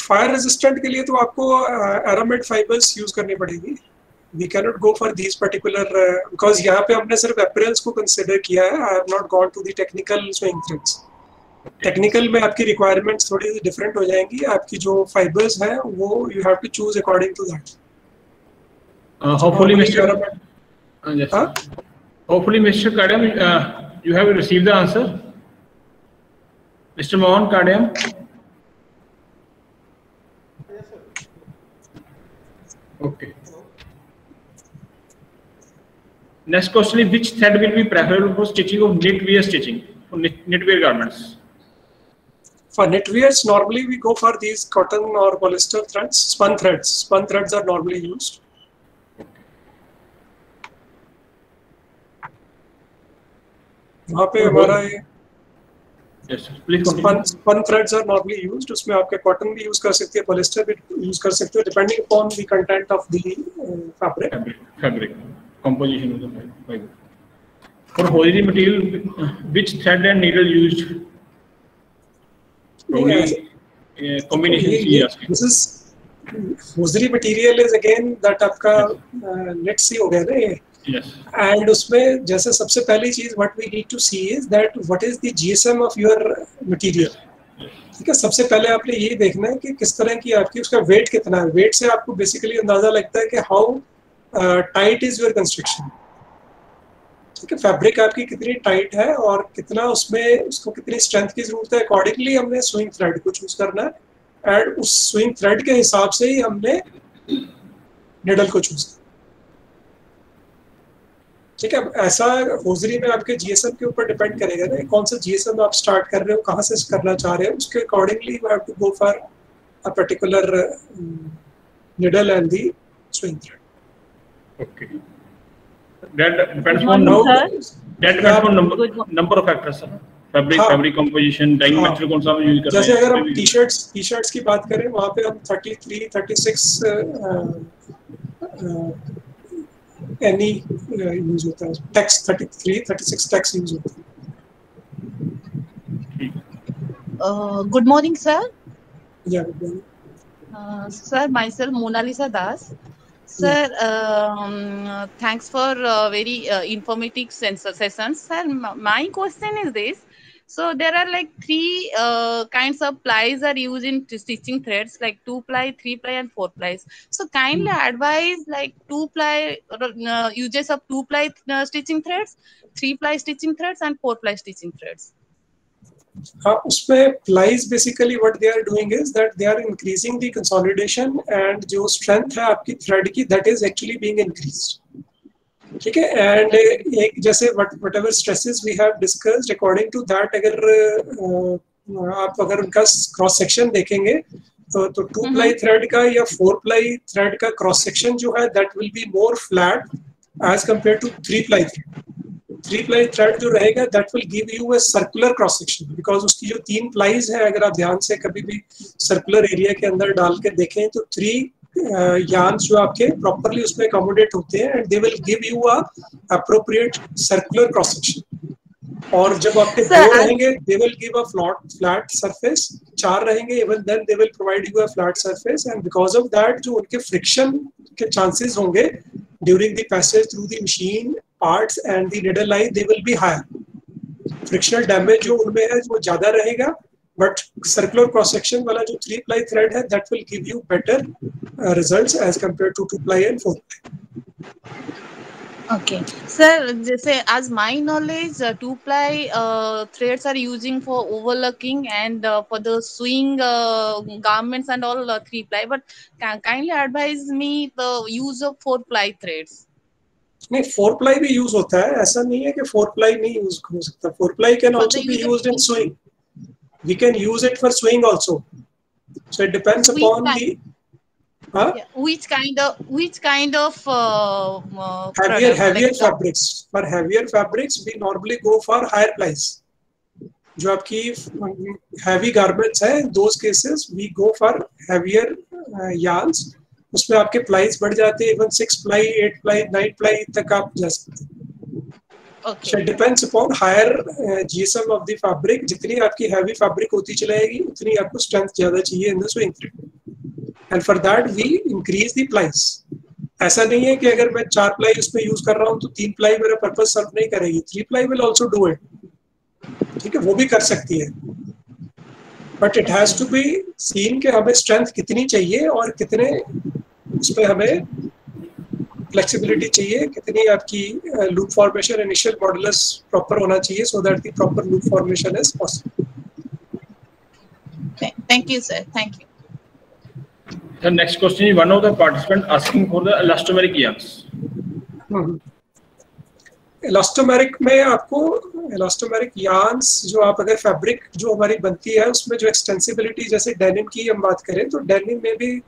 Fire-resistant के लिए तो आपको aramid fibers use करनी पड़ेगी. We cannot go for these particular because यहाँ पे हमने सिर्फ apparels को consider किया है. I have not gone to the technical swing threads. Technical में आपकी रिक्वायरमेंट्स थोड़ी डिफरेंट हो जाएंगी. आपकी जो फाइबर्स हैं वो you have to choose according to that. Hopefully Mr. Kadam, you have received the answer. Mr. Mohan Kadam. Okay. Next question is, which thread will be preferable for stitching of knitwear stitching, for knitwear garments? For knitwears, normally we go for these cotton or polyester threads, spun threads. Spun threads are normally used. वहाँ पे हमारा ये spun threads are normally used. उसमें आपके cotton भी use कर सकते हैं, polyester भी use कर सकते हैं, depending upon the content of the fabric composition of the fiber. For hosiery material, which thread and needle used? Combination. This is hosiery material is again that आपका net से हो गया ना ये. Yes. And उसमें जैसे सबसे पहली चीज what we need to see is that what is the GSM of your material. ठीक है, सबसे पहले आपने ये देखना है कि किस तरह की आपकी उसका वेट कितना है. वेट से आपको बेसिकली अंदाजा लगता है कि how tight is your construction. ठीक है, फैब्रिक आपकी कितनी टाइट है और कितना उसमें उसको कितनी स्ट्रेंथ की जरूरत है. अकॉर्डिंगली हमने स्विंग थ्रेड को चूज करना है, एंड उस स्विंग थ्रेड के हिसाब से ही हमने निडल को चूज करना. ठीक है, ऐसा होजरी में आपके जीएसएम के ऊपर डिपेंड करेगा ना, कौन सा जीएसएम आप स्टार्ट कर रहे हो, कहाँ से करना चाह रहे हो, उसके accordingly you have to go for a particular needle and the swing thread. Okay. That depends on number of factors, sir. Fabric composition, dyeing material कौन सा हम यूज कर रहे हैं. जैसे अगर हम टी-शर्ट्स की बात करें, वहाँ पे हम 33, 36 एनी यूज होता है. टेक्स 33, 36 टेक्स यूज होता है. Good morning, sir. Yeah, good morning. Sir, myself Monalisa Das. Sir, thanks for very informative sessions. Sir, my question is this: So there are like three kinds of plies are used in stitching threads, like 2-ply, 3-ply, and 4-plies. So kindly advise like 2-ply uses of 2-ply stitching threads, 3-ply stitching threads, and 4-ply stitching threads. हाँ, उसमें plies basically what they are doing is that they are increasing the consolidation and जो strength है आपकी thread की that is actually being increased. ठीक है, and एक जैसे whatever stresses we have discussed according to that अगर आप अगर उनका cross section देखेंगे तो 2-ply thread का या 4-ply thread का cross section जो है that will be more flat as compared to 3-ply thread. 3-ply thread जो रहेगा that will give you a circular cross section because उसकी जो 3 plies है अगर आप ध्यान से कभी भी circular area के अंदर डाल के देखें तो 3 yarns जो आपके properly उसमें accommodate होते हैं and they will give you a appropriate circular cross section. और जब आपके 2 रहेंगे they will give a flat surface, 4 रहेंगे even then they will provide you a flat surface and because of that जो उनके friction के chances होंगे during the passage through the machine parts and the needle line they will be higher. Frictional damage जो उनमें है वो ज़्यादा रहेगा, but circular cross section वाला जो 3-ply thread है that will give you better results as compared to 2-ply and 4-ply. Okay, sir. जैसे as my knowledge, 2-ply threads are using for overlocking and for the sewing garments and all 3-ply. But kindly advise me the use of 4-ply threads. नहीं 4-ply भी use होता है, ऐसा नहीं है कि 4-ply नहीं यूज हो सकता. 4-ply can also be used in sewing. We can use it for sewing also. So it depends upon the which kind of heavier fabrics. For heavier fabrics we normally go for higher plies. जो आपकी heavy garments है, in those cases we go for heavier yarns. उसमें आपके plies बढ़ जाते हैं, even 6-ply, 8-ply, 9-ply तक आप जा सकते हैं. So it depends upon higher GSM of the fabric. जितनी आपकी heavy fabric होती चलाएगी उतनी आपको strength ज़्यादा चाहिए in the sewing thread. And for that we increase the plies. ऐसा नहीं है कि अगर मैं 4-ply उसमें यूज कर रहा हूँ तो 3-ply मेरा पर्पस सर्व नहीं करेगी. 3-ply will also do it. ठीक है, वो भी कर सकती है. But it has to be seen कि हमें strength कितनी चाहिए और कितने उसमें हमें flexibility चाहिए, कितनी आपकी loop formation initial modulus proper होना चाहिए so that the proper loop formation is possible. Thank you, sir. Thank you. The next question is one of the participants asking for the elastomeric yarns. Elastomeric में आपको elastomeric yarns जो आप अगर fabric जो हमारी बनती है उसमें जो extensibility जैसे denim की हम बात करें तो denim में भी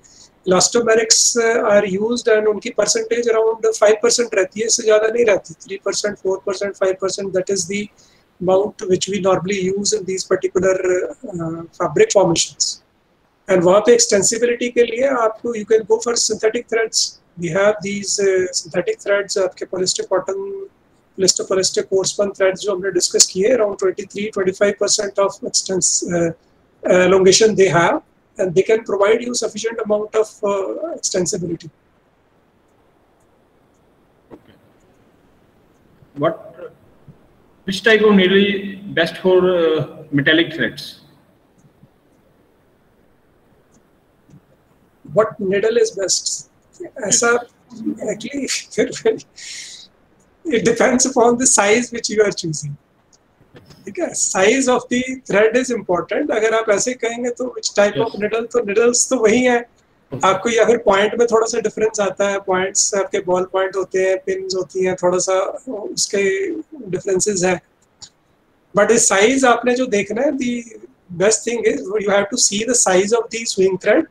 elastomerics are used and उनकी percentage around 5% रहती है, इससे ज़्यादा नहीं रहती. 3%, 4%, 5% that is the amount which we normally use in these particular fabric formations. And वहाँ पे extensibility के लिए आपको you can go for synthetic threads. We have these synthetic threads आपके polyester cotton, polyester coarse-spun threads जो हमने discuss किए around 23-25% of elongation they have. And they can provide you sufficient amount of extensibility. Which type of needle is best for metallic threads? What needle is best? ऐसा actually it depends upon the size which you are choosing. ठीक है, size of the thread is important. अगर आप ऐसे कहेंगे तो which type of needle, तो needles तो वही है आपको, या फिर पॉइंट में थोड़ा सा डिफरेंस आता है. पॉइंट्स आपके बॉल पॉइंट होते हैं, पिन्स होती हैं, थोड़ा सा उसके डिफरेंसेस है. बट इस साइज आपने जो देखना है, the best thing is you have to see the size of the swing thread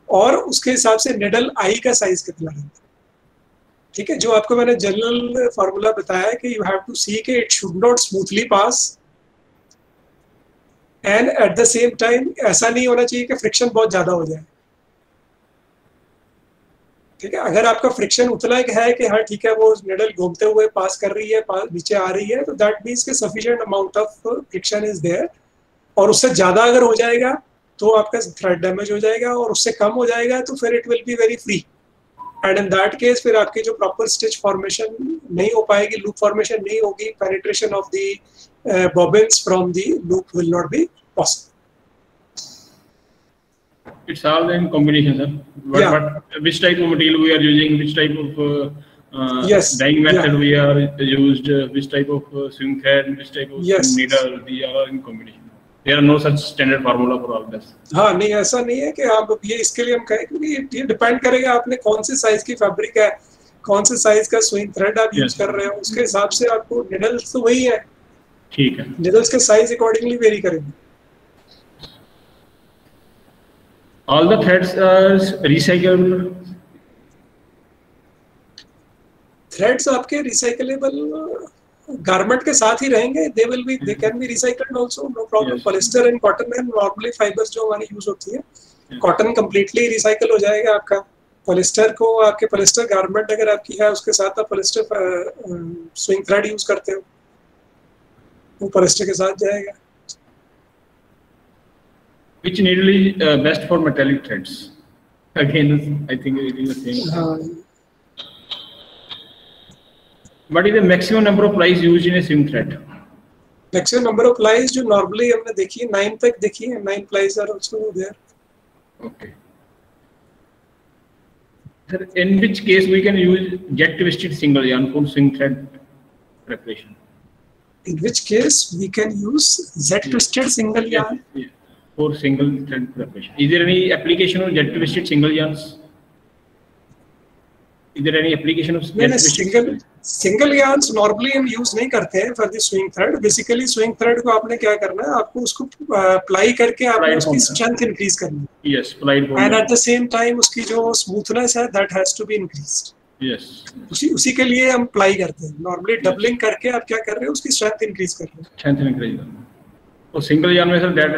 और उसके हिसाब से निडल आई का साइज कितना रहता है. ठीक है, जो आपको मैंने जनरल फार्मूला बताया कि यू हैव टू सी के it should not smoothly pass and at the same time ऐसा नहीं होना चाहिए कि फ्रिक्शन बहुत ज्यादा हो जाए. ठीक है, अगर आपका फ्रिक्शन उतना है कि हाँ ठीक है वो निडल घूमते हुए पास कर रही है, नीचे आ रही है, तो दैट मीन्स के sufficient amount of friction is there. और उससे ज्यादा अगर हो जाएगा तो आपका थ्रेड डैमेज हो जाएगा, और उससे कम हो जाएगा तो फिर it will be very free and in that case फिर आपकी जो प्रॉपर स्टिच फॉर्मेशन नहीं हो पाएगी, लूप फॉर्मेशन नहीं होगी, penetration of the bobbins from the loop will not be possible. It's all in combination, sir. But which type of material we are using, which type of dyeing method we are used, which type of swing thread, which type of swing needle, these are all in combination. There are no such standard formula for all this. हाँ नहीं, ऐसा नहीं है कि आप ये इसके लिए हम कहें, क्योंकि ये डिपेंड करेगा आपने कौन से साइज की फैब्रिक है, कौन से साइज का स्विंग थ्रेड आप यूज कर रहे हो, उसके हिसाब से आपको निडल्स तो वही है, ठीक है, निडल्स के साइज अकॉर्डिंगली वेरी करेंगे. All the threads are recyclable. Threads आपके recyclable garment के साथ ही रहेंगे. They can be recycled also, no problem. Polyester and cotton and normally fibers जो हमारी use होती है, cotton completely recycle हो जाएगा आपका. Polyester को आपके polyester garment अगर आपकी है, उसके साथ आप polyester swing thread use करते हो, वो polyester के साथ जाएगा. Which needle is best for metallic threads? Again, I think it is the same. What is the maximum number of plies used in a swing thread? Maximum number of plies जो normally हमने देखी है 9 तक देखी है. 9 plies are also there. Okay. Sir, in which case we can use jet twisted single yarn for swing thread preparation? In which case we can use jet twisted single yarn? Yes. For single thread preparation. Is there any application of jet twisted single yarns? Is there any application of single yarns normally हम use नहीं करते हैं for the swing thread. Basically swing thread को आपने क्या करना है, आपको उसको ply करके आपको उसकी strength increase करनी है. Yes, plied and at the same time उसकी जो smoothness है that has to be increased. Yes. उसी के लिए हम ply करते हैं. Normally doubling करके आप क्या कर रहे हो, उसकी strength increase कर रहे हो. Strength increase. तो सिंगल yarn में sir that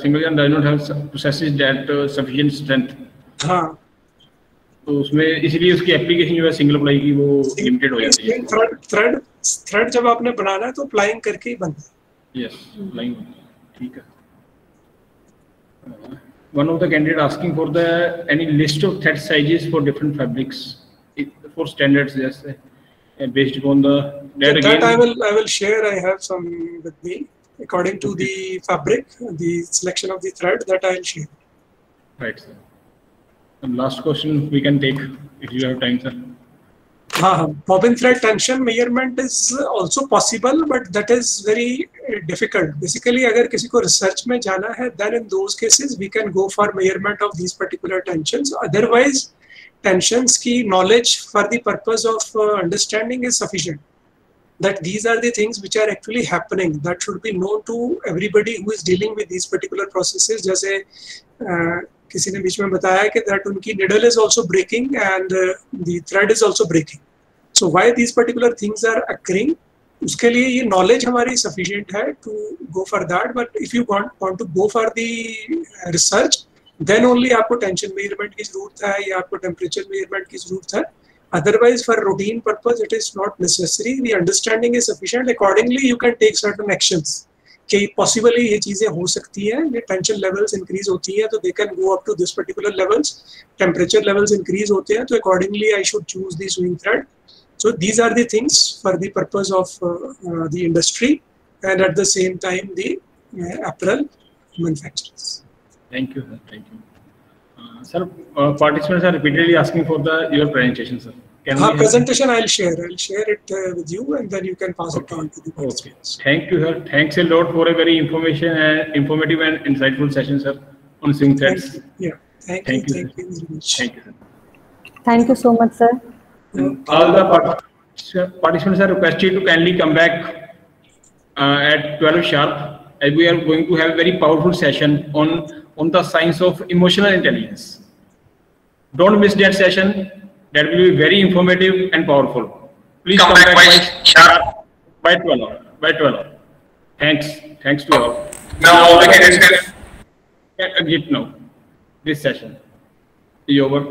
single yarn does not have possesses that sufficient strength. हाँ. तो उसमें इसलिए उसकी एप्लीकेशन जो है सिंगल प्लाई की वो लिमिटेड हो जाती है. थ्रेड जब आपने बनाना है तो प्लाइंग करके ही बनता है. यस, प्लाइंग, ठीक है. One of the candidate asking for the any list of thread sizes for different fabrics for standards, yes, based upon the that I will share. I have some with me according to the fabric, the selection of the thread that I will share. Right, sir. And last question we can take if you have time, sir. Bobbin thread tension measurement is also possible, but that is very difficult. Basically, अगर किसी को research में जाना है, then in those cases we can go for measurement of these particular tensions. Otherwise, tensions की knowledge for the purpose of understanding is sufficient. That these are the things which are actually happening. That should be known to everybody who is dealing with these particular processes. जैसे किसी ने बीच में बताया कि that उनकी needle is also breaking and the thread is also breaking. So why these particular things are occurring? उसके लिए ये knowledge हमारी sufficient है to go for that. But if you want to go for the research, then only आपको tension measurement की जरूरत है या आपको temperature measurement की जरूरत है. Otherwise, for routine purpose, it is not necessary. The understanding is sufficient. Accordingly, you can take certain actions. कि possibly ये चीजें हो सकती हैं, ये tension levels increase होती हैं, तो they can go up to this particular levels. Temperature levels increase होते हैं, तो accordingly I should choose the swing thread. So these are the things for the purpose of the industry and at the same time the apparel manufacturers. Thank you, sir. Thank you. Sir, participants are repeatedly asking for your presentation, sir. Presentation I'll share it with you and then you can pass it on to the participants. Okay. Thank you, sir. Thanks a lot for a very informative and insightful session, sir, on swing threads. Yeah. Thank you very much. Thank you, sir. Thank you so much, sir. All the participants are requested to kindly come back at 12 sharp, as we are going to have a very powerful session on the science of emotional intelligence. Don't miss that session. That will be very informative and powerful. Please come back by 12. By 12. Thanks to all. Now all the candidates exit now. This session is over.